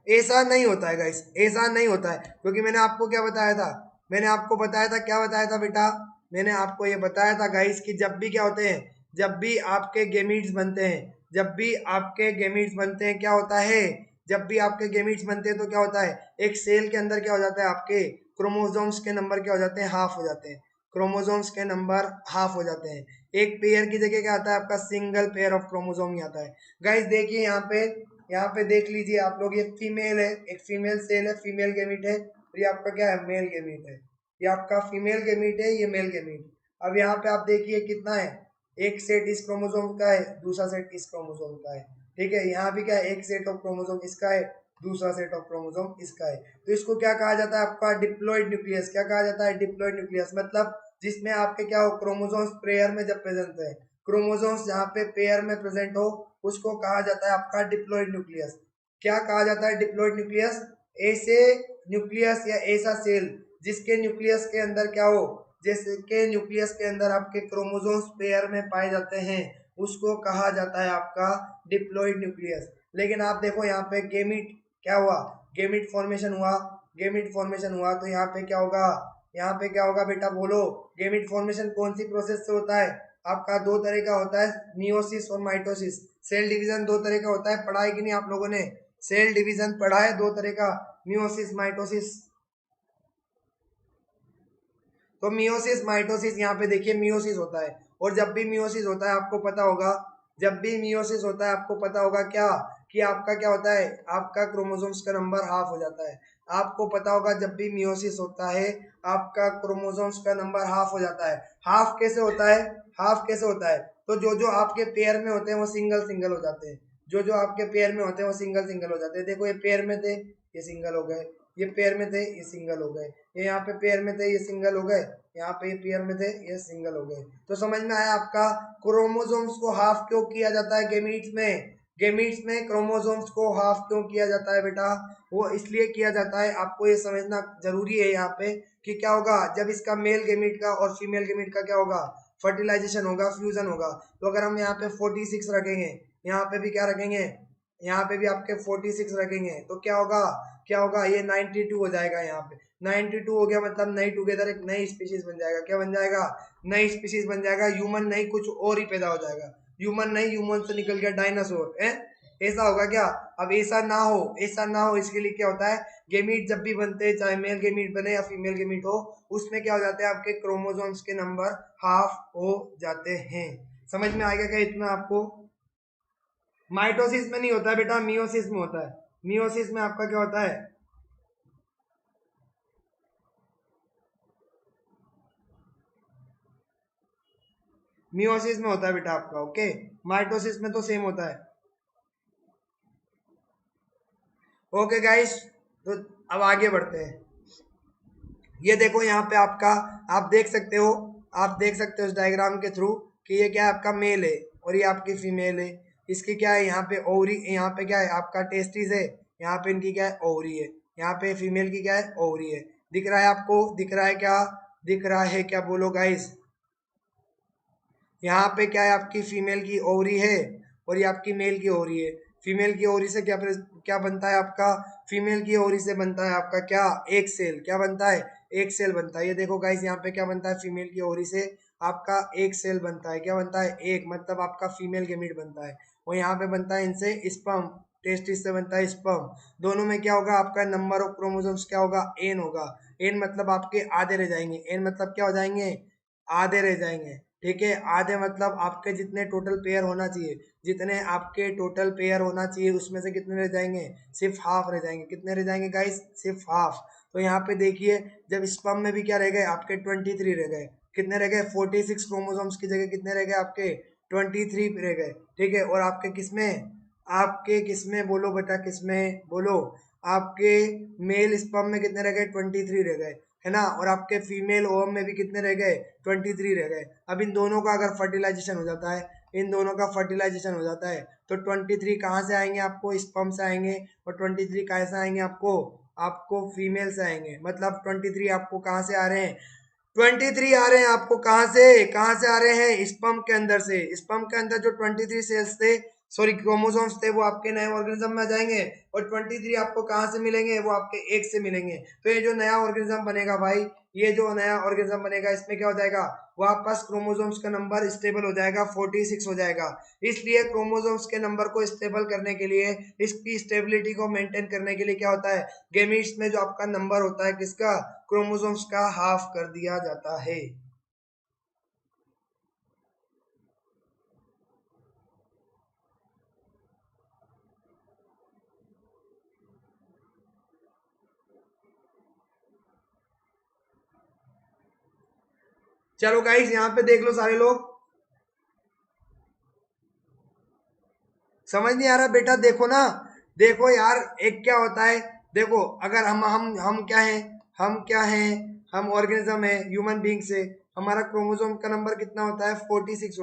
ऐसा नहीं होता है गाइस, ऐसा नहीं होता है, क्योंकि मैंने आपको क्या बताया था, मैंने आपको बताया था, क्या बताया था बेटा, मैंने आपको ये बताया था गाइस कि जब भी क्या होते हैं, जब भी आपके गेमीट्स बनते हैं, जब भी आपके गेमीट्स बनते हैं क्या होता है, जब भी आपके गेमीट्स बनते हैं तो क्या होता है, एक सेल के अंदर क्या हो जाता है, आपके क्रोमोसोम्स के नंबर क्या हो जाते हैं, हाफ हो जाते हैं। क्रोमोसोम्स के नंबर हाफ हो जाते हैं। एक पेयर की जगह क्या आता है आपका, सिंगल पेयर ऑफ क्रोमोसोम ही आता है। गाइस देखिए यहाँ पे देख लीजिए आप लोग, ये फीमेल है, एक फीमेल सेल है, फीमेल गेमीट है, और ये आपका क्या है, मेल गेमीट है। ये आपका फीमेल गेमीट है, ये मेल गेमीट। अब यहाँ पे आप देखिए कितना है, एक सेट इस क्रोमोसोम का है, दूसरा सेट इस क्रोमोसोम का है। ठीक है, यहाँ भी क्या है, एक सेट ऑफ क्रोमोसोम इसका है, दूसरा सेट ऑफ क्रोमोसोम इसका है। तो इसको क्या कहा जाता है आपका, डिप्लॉइड न्यूक्लियस। क्या कहा जाता है, डिप्लॉइड न्यूक्लियस। मतलब जिसमें आपके क्या हो, क्रोमोसोम्स पेयर में जब प्रेजेंट है, क्रोमोसोम्स जहाँ पे पेयर में प्रेजेंट हो, उसको कहा जाता है आपका डिप्लॉइड न्यूक्लियस। क्या कहा जाता है, डिप्लॉइड न्यूक्लियस। ऐसे न्यूक्लियस या ऐसा सेल जिसके न्यूक्लियस के अंदर क्या हो, जिसके न्यूक्लियस के अंदर आपके क्रोमोसोम्स पेयर में पाए जाते हैं, उसको कहा जाता है आपका डिप्लॉइड न्यूक्लियस। लेकिन आप देखो यहाँ पे गेमिट क्या हुआ, गेमिट फॉर्मेशन हुआ, गेमिट फॉर्मेशन हुआ तो यहाँ पे क्या होगा, यहाँ पे क्या होगा बेटा बोलो। गेमिट फॉर्मेशन कौन सी प्रोसेस से होता है आपका, दो तरह का होता है, मियोसिस और माइटोसिस। सेल डिवीजन दो तरह का होता है, पढ़ा है कि नहीं आप लोगों ने, सेल डिवीजन पढ़ा है दो तरह का, मियोसिस माइटोसिस। तो मियोसिस माइटोसिस, यहाँ पे देखिए मियोसिस होता है, और जब भी मियोसिस होता है आपको पता होगा, जब भी मियोसिस होता है आपको पता होगा क्या, कि आपका क्या होता है, आपका क्रोमोसोम्स का नंबर हाफ हो जाता है। आपको पता होगा जब भी मियोसिस होता है आपका क्रोमोसोम्स का नंबर हाफ हो जाता है। हाफ कैसे होता है, हाफ कैसे होता है, तो जो जो आपके पेयर में होते हैं वो सिंगल सिंगल हो जाते हैं, जो जो आपके पेयर में होते हैं वो सिंगल सिंगल हो जाते हैं। देखो ये पेयर में थे ये सिंगल हो गए, ये पेयर में थे ये सिंगल हो गए, ये यहाँ पे पेयर में थे ये सिंगल हो गए, यहाँ पे पेयर में थे ये सिंगल हो गए। तो समझ में आया आपका, क्रोमोसोम्स को हाफ क्यों किया जाता है गेमीट्स में, गेमीट्स में क्रोमोसोम्स को हाफ क्यों किया जाता है बेटा, वो इसलिए किया जाता है, आपको ये समझना जरूरी है यहाँ पे, कि क्या होगा जब इसका मेल गेमीट का और फीमेल गेमीट का क्या होगा, फर्टिलाइजेशन होगा, फ्यूजन होगा। तो अगर हम यहाँ पे 46 रखेंगे, यहाँ पे भी क्या रखेंगे, यहाँ पे भी आपके 46 रखेंगे, तो क्या होगा, क्या होगा, ये 92 हो जाएगा। यहाँ पे 92 हो गया मतलब नई टुगेदर एक नई स्पीशीज बन जाएगा, क्या बन जाएगा, नई स्पीशीज बन जाएगा, ह्यूमन नहीं कुछ और ही पैदा हो जाएगा, ह्यूमन नहीं, ह्यूमन से निकल गया डायनासोर है, ऐसा होगा क्या। अब ऐसा ना हो, ऐसा ना हो इसके लिए क्या होता है, गेमीट जब भी बनते हैं, चाहे मेल गेमीट बने या फीमेल गेमीट हो, उसमें क्या हो जाते हैं आपके क्रोमोसोम्स के नंबर हाफ हो जाते हैं। समझ में आएगा क्या इतना आपको। माइटोसिस में नहीं होता है बेटा, मियोसिस में होता है, मियोसिस में आपका क्या होता है, मियोसिस में होता है बेटा आपका, ओके। माइटोसिस में तो सेम होता है। ओके गाइस, तो अब आगे बढ़ते हैं। ये देखो यहाँ पे आपका, आप देख सकते हो, आप देख सकते हो इस डायग्राम के थ्रू कि ये क्या है, आपका मेल है और ये आपकी फीमेल है। इसकी क्या है, यहाँ पे ओवरी, यहाँ पे क्या है आपका टेस्टिस है, यहाँ पे इनकी क्या है ओवरी है, यहाँ पे फीमेल की क्या है ओवरी है। दिख रहा है आपको, दिख रहा है क्या, दिख रहा है क्या बोलो गाइस। यहाँ पे क्या है आपकी फीमेल की ओवरी है और ये आपकी मेल की ओवरी है। फीमेल की ओवरी से क्या क्या बनता है आपका, फीमेल की ओवरी से बनता है आपका क्या, एक सेल, क्या बनता है, एक सेल बनता है। ये देखो गाइस यहाँ पे क्या बनता है, फीमेल की ओवरी से आपका एक सेल बनता है, क्या बनता है, एक, मतलब आपका फीमेल गेमीट बनता है। और यहाँ पे बनता है इनसे स्पर्म, टेस्टिस से बनता है स्पर्म। दोनों में क्या होगा आपका नंबर ऑफ क्रोमोसोम्स क्या होगा, एन होगा। एन मतलब आपके आधे रह जाएंगे, एन मतलब क्या हो जाएंगे, आधे रह जाएंगे। ठीक है, आधे मतलब आपके जितने टोटल पेयर होना चाहिए, जितने आपके टोटल पेयर होना चाहिए उसमें से कितने रह जाएंगे, सिर्फ हाफ रह जाएंगे। कितने रह जाएंगे गाइस, सिर्फ हाफ। तो यहाँ पे देखिए जब स्पर्म में भी क्या रह गए आपके 23 रह गए, कितने रह गए 46 क्रोमोसोम्स की जगह कितने रह गए आपके 23 रह गए। ठीक है, और आपके किसमें, आपके किसमें बोलो बेटा, किसमें बोलो, आपके मेल स्पर्म में कितने रह गए 23 रह गए, है ना। और आपके फीमेल ओवम में भी कितने रह गए 23 रह गए। अब इन दोनों का अगर फर्टिलाइजेशन हो जाता है, इन दोनों का फर्टिलाइजेशन हो जाता है, तो 23 कहाँ से आएंगे आपको, स्पर्म से आएंगे, और 23 कहाँ से आएंगे आपको, आपको फीमेल से आएंगे। मतलब 23 आपको कहाँ से आ रहे हैं, 23 आ रहे हैं आपको कहाँ से, कहाँ से आ रहे हैं, स्पर्म के अंदर से। स्पर्म के अंदर जो 23 सेल्स थे, सॉरी क्रोमोसोम्स थे, वो आपके नए ऑर्गेनिज्म में आ जाएंगे, और 23 आपको कहाँ से मिलेंगे, वो आपके एक से मिलेंगे। तो ये जो नया ऑर्गेनिज्म बनेगा भाई, ये जो नया ऑर्गेनिज्म बनेगा इसमें क्या हो जाएगा, वापस क्रोमोसोम्स का नंबर स्टेबल हो जाएगा, 46 हो जाएगा। इसलिए क्रोमोसोम्स के नंबर को स्टेबल करने के लिए, इसकी स्टेबिलिटी को मेंटेन करने के लिए क्या होता है, गेमीट्स में जो आपका नंबर होता है किसका, क्रोमोसोम्स का हाफ कर दिया जाता है। चलो गाइस यहाँ पे देख लो सारे लोग, समझ नहीं आ रहा बेटा, देखो ना, देखो यार, एक क्या होता है, देखो अगर हम क्या हैं, हम क्या हैं, हम ऑर्गेनिज्म है, ह्यूमन बींग से हमारा क्रोमोसोम का नंबर कितना होता है 46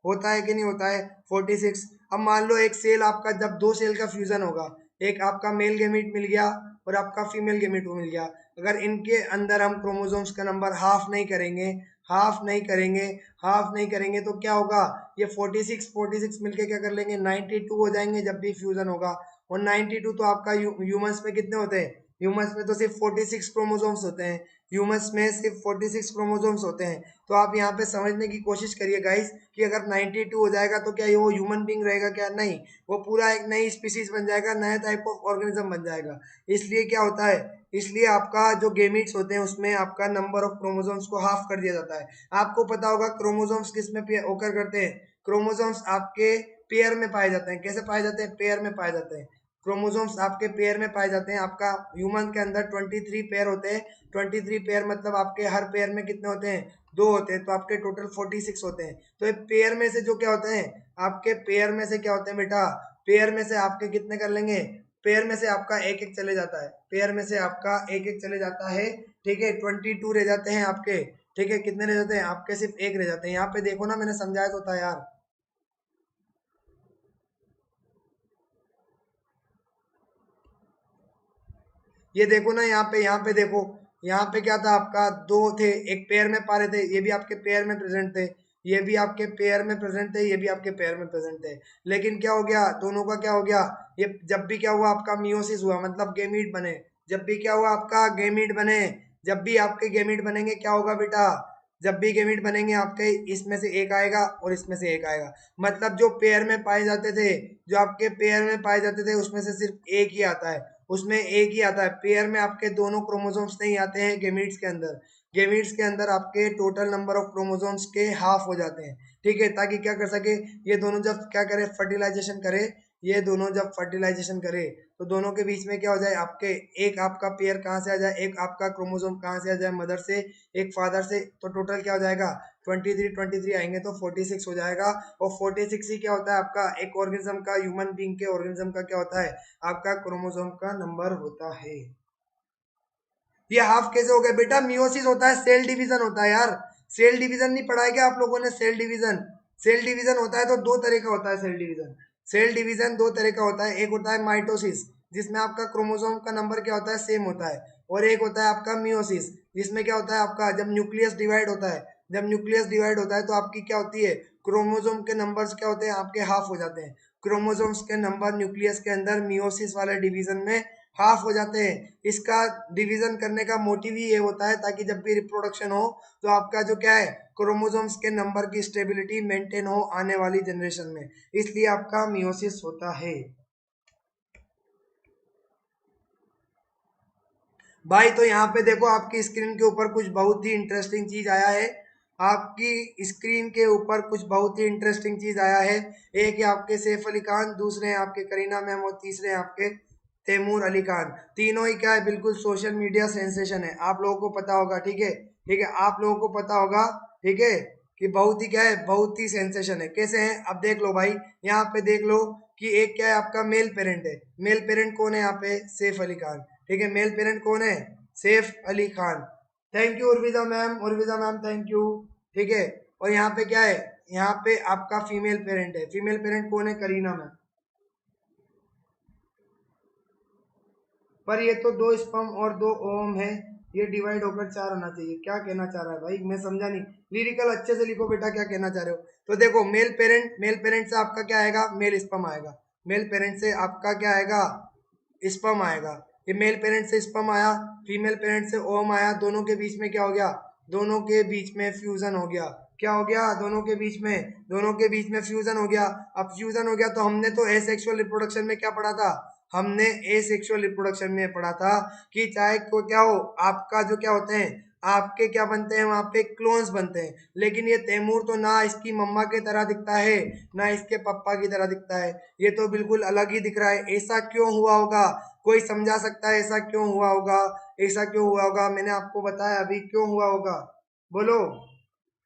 होता है कि नहीं होता है 46। अब मान लो एक सेल आपका, जब दो सेल का फ्यूजन होगा, एक आपका मेल गेमीट मिल गया और आपका फीमेल गेमीट मिल गया, अगर इनके अंदर हम क्रोमोसोम्स का नंबर हाफ नहीं करेंगे, हाफ नहीं करेंगे, हाफ नहीं करेंगे, तो क्या होगा, ये 46 मिलके क्या कर लेंगे 92 हो जाएंगे जब भी फ्यूजन होगा। और 92 तो आपका ह्यूमंस में कितने होते हैं ह्यूमंस में तो सिर्फ 46 क्रोमोसोम्स होते हैं, ह्यूमंस में सिर्फ 46 क्रोमोसोम्स होते हैं। तो आप यहाँ पे समझने की कोशिश करिए गाइस कि अगर 92 हो जाएगा तो क्या ये वो ह्यूमन बींग रहेगा क्या? नहीं, वो पूरा एक नई स्पीसीज बन जाएगा, नया टाइप ऑफ ऑर्गेनिज्म बन जाएगा। इसलिए क्या होता है, इसलिए आपका जो गेमीट्स होते हैं उसमें आपका नंबर ऑफ क्रोमोसोम्स को हाफ कर दिया जाता है। आपको पता होगा क्रोमोसोम्स किस में ओकर करते हैं, क्रोमोसोम्स आपके पेयर में पाए जाते हैं। कैसे पाए जाते हैं? पेयर में पाए जाते हैं। क्रोमोसोम्स आपके पेयर में पाए जाते हैं। आपका ह्यूमन के अंदर 23 पेयर होते हैं। 23 पेयर मतलब आपके हर पेयर में कितने होते हैं? 2 होते हैं, तो आपके टोटल 46 होते हैं। तो ये पेयर में से जो क्या होते हैं, आपके पेयर में से क्या होते हैं बेटा, पेयर में से आपके कितने कर लेंगे, पेयर में से आपका एक एक चले जाता है, पेयर में से आपका एक एक चले जाता है। ठीक है, 22 रह जाते हैं आपके। ठीक है, कितने रह जाते हैं आपके? सिर्फ एक रह जाते हैं। यहाँ पे देखो ना, मैंने समझाया तो था यार। ये देखो ना, यहाँ पे देखो, यहाँ पे क्या था आपका, दो थे, एक पेयर में पा रहे थे, ये भी आपके पेयर में प्रेजेंट थे, ये भी आपके पेयर में प्रेजेंट थे, ये भी आपके पेयर में प्रेजेंट थे। लेकिन क्या हो गया, दोनों का क्या हो गया, ये जब भी क्या हुआ आपका मियोसिस हुआ, मतलब गेमीट बने, जब भी क्या हुआ आपका गेमीट बने, जब भी आपके गेमीट बनेंगे क्या होगा बेटा, जब भी गेमीट बनेंगे आपके, इसमें से एक आएगा और इसमें से एक आएगा। मतलब जो पेयर में पाए जाते थे, जो आपके पेयर में पाए जाते थे उसमें से सिर्फ एक ही आता है, उसमें एक ही आता है। पेयर में आपके दोनों क्रोमोसोम्स नहीं आते हैं गेमीट्स के अंदर। गेमीट्स के अंदर आपके टोटल नंबर ऑफ क्रोमोसोम्स के हाफ हो जाते हैं। ठीक है, ताकि क्या कर सके, ये दोनों जब क्या करे, फर्टिलाइजेशन करे, ये दोनों जब फर्टिलाइजेशन करे तो दोनों के बीच में क्या हो जाए आपके, एक आपका पेयर कहाँ से आ जाए, एक आपका क्रोमोसोम कहाँ से आ जाए, मदर से, एक फादर से, तो टोटल क्या हो जाएगा, 23 आएंगे तो 46 हो जाएगा। और 46 ही क्या होता है आपका, एक ऑर्गेनिज्म का, ह्यूमन बींग के ऑर्गेनिज्म का क्या होता है, आपका क्रोमोसोम का नंबर होता है। ये हाफ कैसे हो गया बेटा, मियोसिस होता है, सेल डिवीजन होता है यार। सेल डिवीजन नहीं पढ़ा है क्या आप लोगों ने? सेल डिवीजन, सेल डिवीजन होता है तो दो तरह का होता है सेल डिवीजन। सेल डिवीजन दो तरह का होता है, एक होता है माइटोसिस, जिसमें आपका क्रोमोसोम का नंबर क्या होता है, सेम होता है। और एक होता है आपका मियोसिस, जिसमें क्या होता है आपका, जब न्यूक्लियस डिवाइड होता है, जब न्यूक्लियस डिवाइड होता है तो आपकी क्या होती है, क्रोमोसोम के नंबर्स क्या होते हैं आपके, हाफ हो जाते हैं। क्रोमोसोम्स के नंबर न्यूक्लियस के अंदर मियोसिस वाले डिवीजन में हाफ हो जाते हैं। इसका डिवीजन करने का मोटिव ही ये होता है ताकि जब भी रिप्रोडक्शन हो तो आपका जो क्या है, क्रोमोसोम्स के नंबर की स्टेबिलिटी मेंटेन हो आने वाली जनरेशन में, इसलिए आपका मियोसिस होता है। भाई तो यहाँ पे देखो, आपकी स्क्रीन के ऊपर कुछ बहुत ही इंटरेस्टिंग चीज आया है। आपकी स्क्रीन के ऊपर कुछ बहुत ही इंटरेस्टिंग चीज आया है। एक है आपके सैफ अली खान, दूसरे हैं आपके करीना मैम, और तीसरे हैं आपके तैमूर अली खान। तीनों ही क्या है, बिल्कुल सोशल मीडिया सेंसेशन है, आप लोगों को पता होगा। ठीक है, ठीक है, आप लोगों को पता होगा। ठीक है, कि बहुत ही क्या है, बहुत ही सेंसेशन है। कैसे हैं, अब देख लो भाई, यहाँ पे देख लो कि एक क्या है आपका मेल पेरेंट है। मेल पेरेंट कौन है यहाँ पे, सैफ अली खान। ठीक है, मेल पेरेंट कौन है, Saif Ali Khan. Thank you Urvida ma'am, Urvida ma'am thank you. ठीक है, और यहाँ पे क्या है, यहाँ पे आपका फीमेल पेरेंट है, फीमेल पेरेंट कौन है, करीना मैम। पर ये तो दो स्पर्म और दो ओवम है, ये डिवाइड होकर चार होना चाहिए। क्या कहना चाह रहा है भाई, मैं समझा नहीं, लिरिकल अच्छे से लिखो बेटा, क्या कहना चाह रहे हो। तो देखो, मेल पेरेंट से आपका क्या आएगा, मेल स्पर्म आएगा। मेल पेरेंट से आपका क्या आएगा, स्पर्म आएगा। ये मेल पेरेंट से स्पर्म आया, फीमेल पेरेंट से ओवम आया, दोनों के बीच में क्या हो गया, दोनों के बीच में फ्यूजन हो गया। क्या हो गया, दोनों के बीच में, दोनों के बीच में फ्यूजन हो गया। अब फ्यूजन हो गया तो हमने तो एसेक्सुअल रिप्रोडक्शन में क्या पढ़ा था, हमने एसेक्सुअल रिप्रोडक्शन में पढ़ा था कि चाहे को क्या हो, आपका जो क्या होते हैं, आपके क्या बनते हैं वहां पे, क्लोन्स बनते हैं। लेकिन ये तैमूर तो ना इसकी मम्मा की तरह दिखता है, ना इसके पापा की तरह दिखता है, ये तो बिल्कुल अलग ही दिख रहा है। ऐसा क्यों हुआ होगा, कोई समझा सकता है ऐसा क्यों हुआ होगा, ऐसा क्यों हुआ होगा, मैंने आपको बताया अभी क्यों हुआ होगा, बोलो।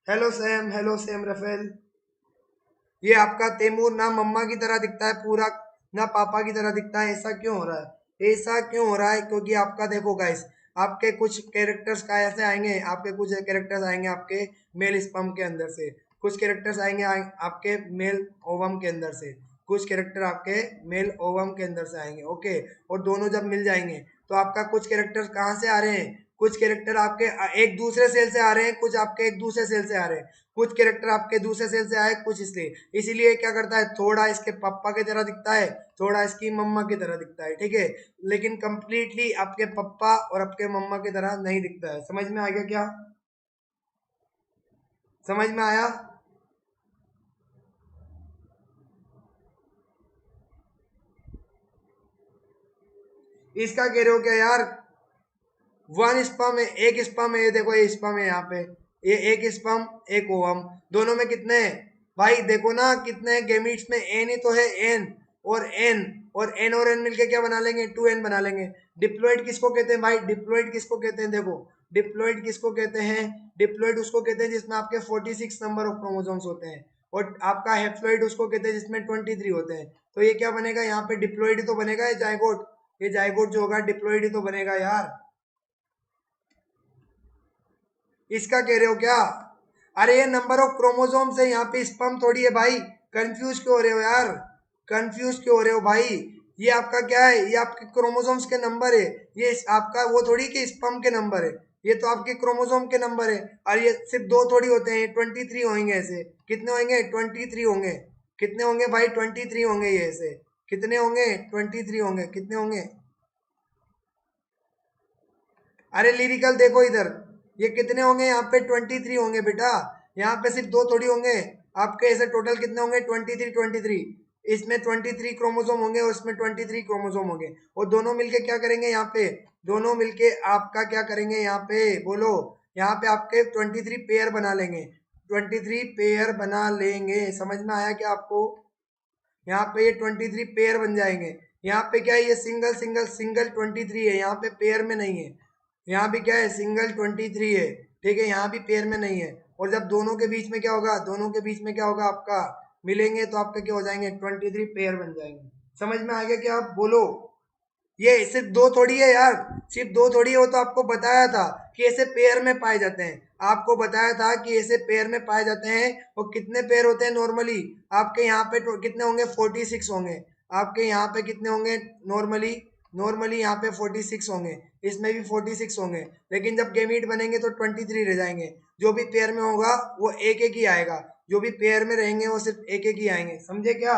Hello Sam Rafael. ये आपका तैमूर ना मम्मा की तरह दिखता है पूरा, ना पापा की तरह दिखता है, ऐसा क्यों हो रहा है, ऐसा क्यों हो रहा है, क्योंकि आपका देखो गाइस, आपके कुछ कैरेक्टर्स का ऐसे आएंगे, आपके कुछ कैरेक्टर्स आएंगे आपके मेल स्पर्म के अंदर से, कुछ कैरेक्टर्स आएंगे आपके मेल ओवम के अंदर से, कुछ कैरेक्टर आपके मेल ओवम के अंदर से आएंगे। ओके, और दोनों जब मिल जाएंगे तो आपका कुछ कैरेक्टर्स कहाँ से आ रहे हैं, कुछ कैरेक्टर आपके एक दूसरे सेल से आ रहे हैं, कुछ आपके एक दूसरे सेल से आ रहे हैं। कुछ कैरेक्टर आपके दूसरे सेल से आए, कुछ इसलिए, इसीलिए क्या करता है, थोड़ा इसके पापा की तरह दिखता है, थोड़ा इसकी मम्मा की तरह दिखता है, ठीक है, लेकिन कंप्लीटली आपके पापा और आपके मम्मा की तरह नहीं दिखता है। समझ में आ गया क्या? समझ में आया? इसका कह रहे हो क्या यार? वन स्पर्म है, एक स्पर्म है, ये देखो ये स्पर्म है यहाँ पे, ये एक स्पर्म एक ओवम, दोनों में कितने हैं भाई? देखो ना कितने गेमीट्स में, एन ही तो है, एन और एन, और एन मिलके क्या बना लेंगे? 2n बना लेंगे। डिप्लॉइड किसको कहते हैं भाई? डिप्लॉइड किसको कहते हैं? देखो डिप्लॉइड किसको कहते हैं? डिप्लॉइड उसको कहते हैं जिसमें आपके 46 नंबर ऑफ क्रोमोसोम्स होते हैं, और आपका हेप्लॉइड उसको कहते हैं जिसमें 23 होते हैं। तो ये क्या बनेगा यहाँ पे? डिप्लॉइड ही तो बनेगा, ये जाइगोट, ये जाइगोट जो होगा डिप्लॉइड ही तो बनेगा यार। इसका कह रहे हो क्या? अरे ये नंबर ऑफ क्रोमोसोम्स है, यहाँ पे स्पर्म थोड़ी है भाई, कंफ्यूज क्यों हो रहे हो यार? कंफ्यूज क्यों हो रहे हो भाई? ये आपका क्या है? ये आपके क्रोमोसोम्स के नंबर है, ये आपका वो थोड़ी कि स्पर्म के नंबर है, ये तो आपके क्रोमोसोम के नंबर है। और ये सिर्फ दो थोड़ी होते हैं, 23 होंगे ऐसे। कितने होंगे? 23 होंगे। कितने होंगे भाई? 23 होंगे ये ऐसे। कितने होंगे? 23 होंगे। कितने होंगे? अरे लिरिकल देखो इधर, ये कितने होंगे? यहाँ पे 23 होंगे बेटा, यहाँ पे सिर्फ दो थोड़ी होंगे। आपके ऐसे टोटल कितने होंगे? 23। इसमें 23 क्रोमोसोम होंगे और इसमें 23 क्रोमोसोम होंगे, और दोनों मिलके क्या करेंगे यहाँ पे? दोनों मिलके आपका क्या करेंगे यहाँ पे? बोलो। यहाँ पे आपके 23 पेयर बना लेंगे, 23 पेयर बना लेंगे। समझ में आया क्या आपको? यहाँ पे ये 23 पेयर बन जाएंगे। यहाँ पे क्या है? ये सिंगल सिंगल सिंगल 23 है, यहाँ पे पेयर में नहीं है। यहाँ भी क्या है? सिंगल 23 है, ठीक है, यहाँ भी पेयर में नहीं है। और जब दोनों के बीच में क्या होगा? दोनों के बीच में क्या होगा आपका? मिलेंगे तो आपके क्या हो जाएंगे? 23 पेयर बन जाएंगे। समझ में आ गया क्या? आप बोलो। ये सिर्फ दो थोड़ी है यार, सिर्फ दो थोड़ी है, वो तो आपको बताया था कि ऐसे पेयर में पाए जाते हैं। आपको बताया था कि ऐसे पेयर में पाए जाते हैं। और कितने पेयर होते हैं नॉर्मली? आपके यहाँ पे कितने होंगे? 46 होंगे। आपके यहाँ पे कितने होंगे नॉर्मली? नॉर्मली यहाँ पे 46 होंगे, इसमें भी 46 होंगे, लेकिन जब गेमीट बनेंगे तो 23 रह जाएंगे। जो भी पेयर में होगा वो एक एक ही आएगा, जो भी पेयर में रहेंगे वो सिर्फ एक एक ही आएंगे। समझे क्या?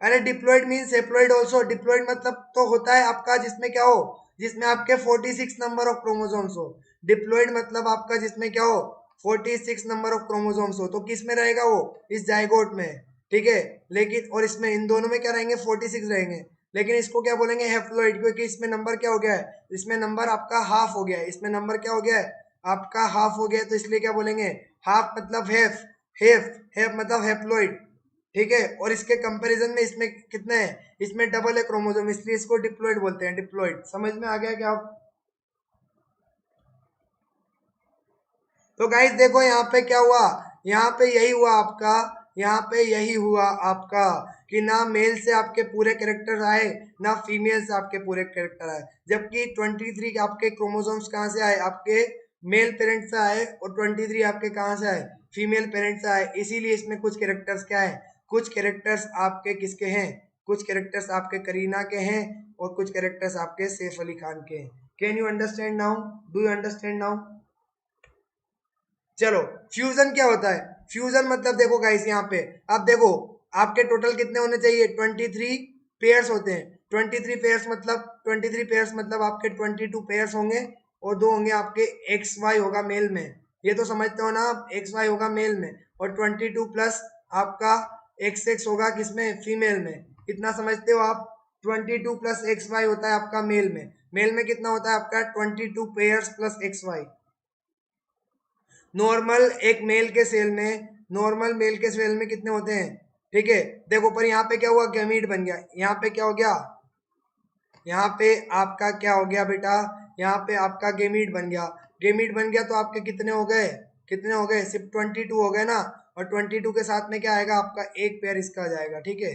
अरे diploid means haploid also. Diploid मतलब तो होता है आपका जिसमें क्या हो? जिसमें आपके 46 नंबर ऑफ क्रोमोसोम्स हो। डिप्लॉइड मतलब आपका जिसमें क्या हो? 46 नंबर ऑफ क्रोमोसोम्स हो। तो किस में रहेगा वो? इस जाइगोट में, ठीक है। लेकिन और इसमें इन दोनों में क्या रहेंगे? 46 रहेंगे। लेकिन इसको क्या बोलेंगे? हेप्लॉइड, क्योंकि इसमें नंबर क्या हो गया है? इसमें नंबर आपका हाफ हो गया है। इसमें नंबर क्या हो गया है? आपका हाफ हो गया है, तो इसलिए क्या बोलेंगे? हाफ मतलब हेफ, हेफ हेफ मतलब हेप्लॉइड, ठीक है। और इसके कंपैरिजन में इसमें कितने हैं? इसमें डबल है क्रोमोसोम, इसलिए इसको डिप्लॉइड बोलते हैं। डिप्लॉइड समझ में आ गया क्या आप? तो गाइस देखो यहाँ पे क्या हुआ, यहाँ पे यही हुआ आपका, यहाँ पे यही हुआ आपका कि ना मेल से आपके पूरे कैरेक्टर आए, ना फीमेल से आपके पूरे कैरेक्टर आए। जबकि 23 आपके क्रोमोसोम्स कहाँ से आए? आपके मेल पेरेंट से आए, और 23 आपके कहाँ से आए? फीमेल पेरेंट से आए। इसीलिए इसमें कुछ कैरेक्टर्स क्या है? कुछ कैरेक्टर्स आपके किसके हैं? कुछ कैरेक्टर्स आपके करीना के हैं, और कुछ कैरेक्टर्स आपके सैफ अली खान के हैं। Can you understand now? Do you understand now? चलो, फ्यूजन क्या होता है? फ्यूजन मतलब देखो गाइस यहाँ पे, अब देखो आपके टोटल कितने होने चाहिए? 23 पेयर्स होते हैं। 23 पेयर्स मतलब 23 पेयर्स मतलब आपके 22 पेयर्स होंगे, और दो होंगे आपके एक्स वाई होगा मेल में। ये तो समझते हो ना आप? एक्स वाई होगा मेल में, और 22 प्लस आपका एक्स एक्स होगा किसमें? फीमेल में। कितना समझते हो आप? 22 प्लस एक्स वाई होता है आपका मेल में। मेल में कितना होता है आपका? 22 pairs plus X Y. Normal एक मेल के सेल में, नॉर्मल मेल के सेल में कितने होते हैं? ठीक है। देखो पर यहाँ पे क्या हुआ? गैमीट बन गया। यहाँ पे क्या हो गया? यहाँ पे आपका क्या हो गया बेटा? यहाँ पे आपका गेमीट बन गया। गेमीट बन गया तो आपके कितने हो गए? कितने हो गए? सिर्फ 22 हो गए ना। और 22 के साथ में क्या आएगा? आपका एक पेयर इसका आ जाएगा, ठीक है।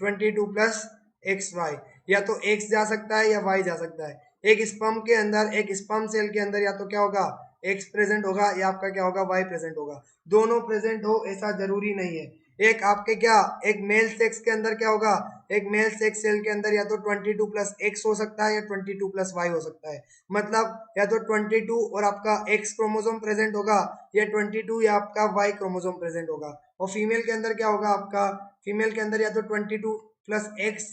22 प्लस एक्स वाई, या तो एक्स जा सकता है या वाई जा सकता है। एक स्पर्म के अंदर, एक स्पर्म सेल के अंदर या तो क्या होगा? एक्स प्रेजेंट होगा, या आपका क्या होगा? वाई प्रेजेंट होगा। दोनों प्रेजेंट हो ऐसा जरूरी नहीं है। एक आपके क्या, एक मेल सेक्स के अंदर क्या होगा, एक मेल सेक्स सेल के अंदर या तो 22 प्लस एक्स हो सकता है या 22 प्लस वाई हो सकता है। मतलब या तो 22 और आपका एक्स क्रोमोसोम प्रेजेंट होगा या 22 या आपका वाई क्रोमोसोम प्रेजेंट होगा। और फीमेल के अंदर क्या होगा आपका, फीमेल के अंदर या तो 22 प्लस एक्स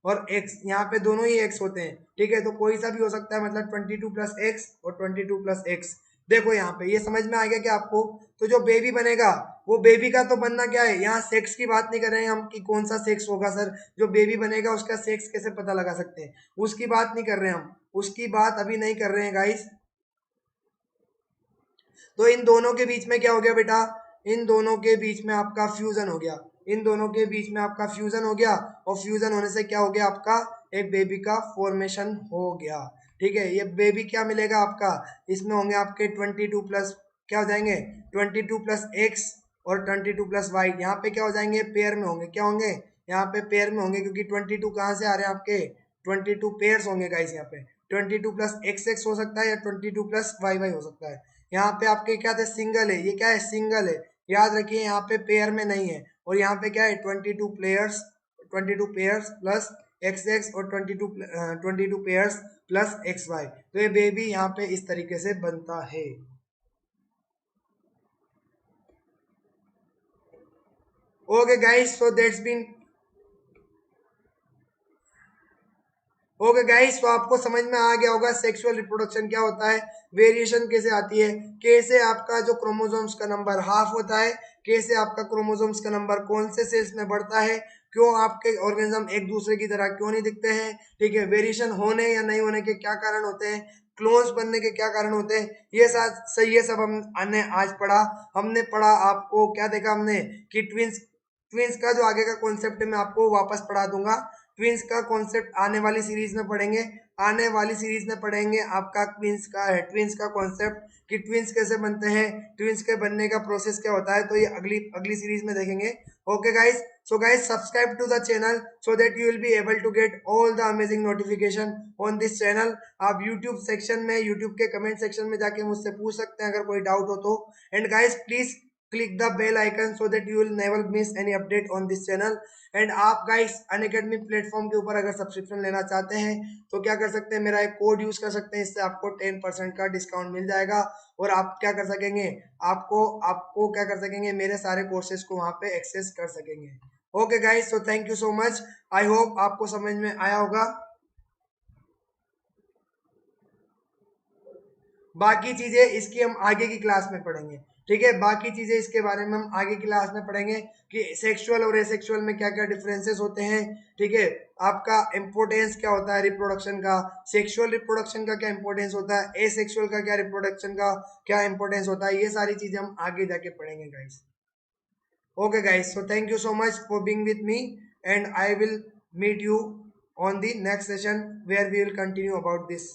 और एक्स, यहाँ पे दोनों ही एक्स होते हैं, ठीक है, तो कोई सा भी हो सकता है, मतलब 22 प्लस एक्स और 22 प्लस एक्स। देखो यहाँ पे ये समझ में आ गया क्या आपको। तो जो बेबी बनेगा, वो बेबी का तो बनना क्या है, यहाँ सेक्स की बात नहीं कर रहे हैं हम कि कौन सा सेक्स होगा सर, जो बेबी बनेगा उसका सेक्स कैसे पता लगा सकते हैं, उसकी बात नहीं कर रहे हैं हम, उसकी बात अभी नहीं कर रहे हैं गाइस। तो इन दोनों के बीच में क्या हो गया बेटा, इन दोनों के बीच में आपका फ्यूजन हो गया, इन दोनों के बीच में आपका फ्यूजन हो गया, और फ्यूजन होने से क्या हो गया आपका, एक बेबी का फॉर्मेशन हो गया। ठीक है, ये बेबी क्या मिलेगा आपका, इसमें होंगे आपके 22 प्लस क्या हो जाएंगे, 22 प्लस एक्स और 22 प्लस वाई, यहाँ पे क्या हो जाएंगे, पेयर में होंगे, क्या होंगे, यहाँ पे पेयर में होंगे, क्योंकि 22 कहाँ से आ रहे हैं आपके, 22 पेयर्स होंगे गाइस यहाँ पे, 22 प्लस एक्स एक्स हो सकता है या 22 प्लस वाई वाई हो सकता है। यहाँ पे आपके क्या थे, सिंगल है, ये क्या है, सिंगल है, याद रखिए यहाँ पे पेयर में नहीं है, और यहाँ पे क्या है 22 पेयर्स प्लस एक्स एक्स और 22 पेयर्स प्लस एक्स वाई, तो ये बेबी यहाँ पे इस तरीके से बनता है। Okay guys, so that's been, okay guys, तो आपको समझ में आ गया होगा सेक्सुअल रिप्रोडक्शन क्या होता है, वेरिएशन कैसे आती है, कैसे आपका जो क्रोमोसोम्स का नंबर हाफ होता है, कैसे आपका क्रोमोसोम्स का नंबर कौन से सेल्स में बढ़ता है, क्यों आपके ऑर्गेनिज्म एक दूसरे की तरह क्यों नहीं दिखते हैं, ठीक है, वेरिएशन होने या नहीं होने के क्या कारण होते हैं, क्लोन्स बनने के क्या कारण होते हैं, ये साथ सही, ये सब हमने आज पढ़ा। हमने पढ़ा, आपको क्या देखा हमने कि ट्विंस, ट्विंस का जो आगे का कॉन्सेप्ट है मैं आपको वापस पढ़ा दूंगा। ट्विंस का कॉन्सेप्ट आने वाली सीरीज में पढ़ेंगे, आने वाली सीरीज में पढ़ेंगे आपका ट्विंस का है, ट्विंस का कॉन्सेप्ट कि ट्विंस कैसे बनते हैं, ट्विंस के बनने का प्रोसेस क्या होता है, तो ये अगली अगली सीरीज में देखेंगे। Okay guys, so guys subscribe to the channel so that you will be able to get all the amazing notification on this channel. आप यूट्यूब सेक्शन में, यूट्यूब के कमेंट सेक्शन में जाके मुझसे पूछ सकते हैं अगर कोई डाउट हो तो। And guys please click the bell icon so that you will never miss any update on this channel। And आप गाइस अनअकैडमी प्लेटफॉर्म के ऊपर अगर सब्सक्रिप्शन लेना चाहते हैं तो क्या कर सकते हैं, मेरा एक कोड यूज कर सकते हैं, इससे आपको 10% का डिस्काउंट मिल जाएगा, और आप क्या कर सकेंगे, आपको आपको क्या कर सकेंगे, मेरे सारे कोर्सेज को वहां पे एक्सेस कर सकेंगे। Okay guys, so thank you so much, I hope आपको समझ में आया होगा। बाकी चीजें इसकी हम आगे की क्लास में पढ़ेंगे, ठीक है, बाकी चीजें इसके बारे में हम आगे की क्लास में पढ़ेंगे कि सेक्सुअल और एसेक्सुअल में क्या क्या डिफरेंसेस होते हैं, ठीक है, आपका इंपोर्टेंस क्या होता है रिप्रोडक्शन का, सेक्सुअल रिप्रोडक्शन का क्या इंपोर्टेंस होता है, एसेक्सुअल का क्या रिप्रोडक्शन का क्या इंपोर्टेंस होता है, ये सारी चीजें हम आगे जाके पढ़ेंगे guys. Okay guys, so thank you so much for being with me, and I will meet you on the next session where we will continue about this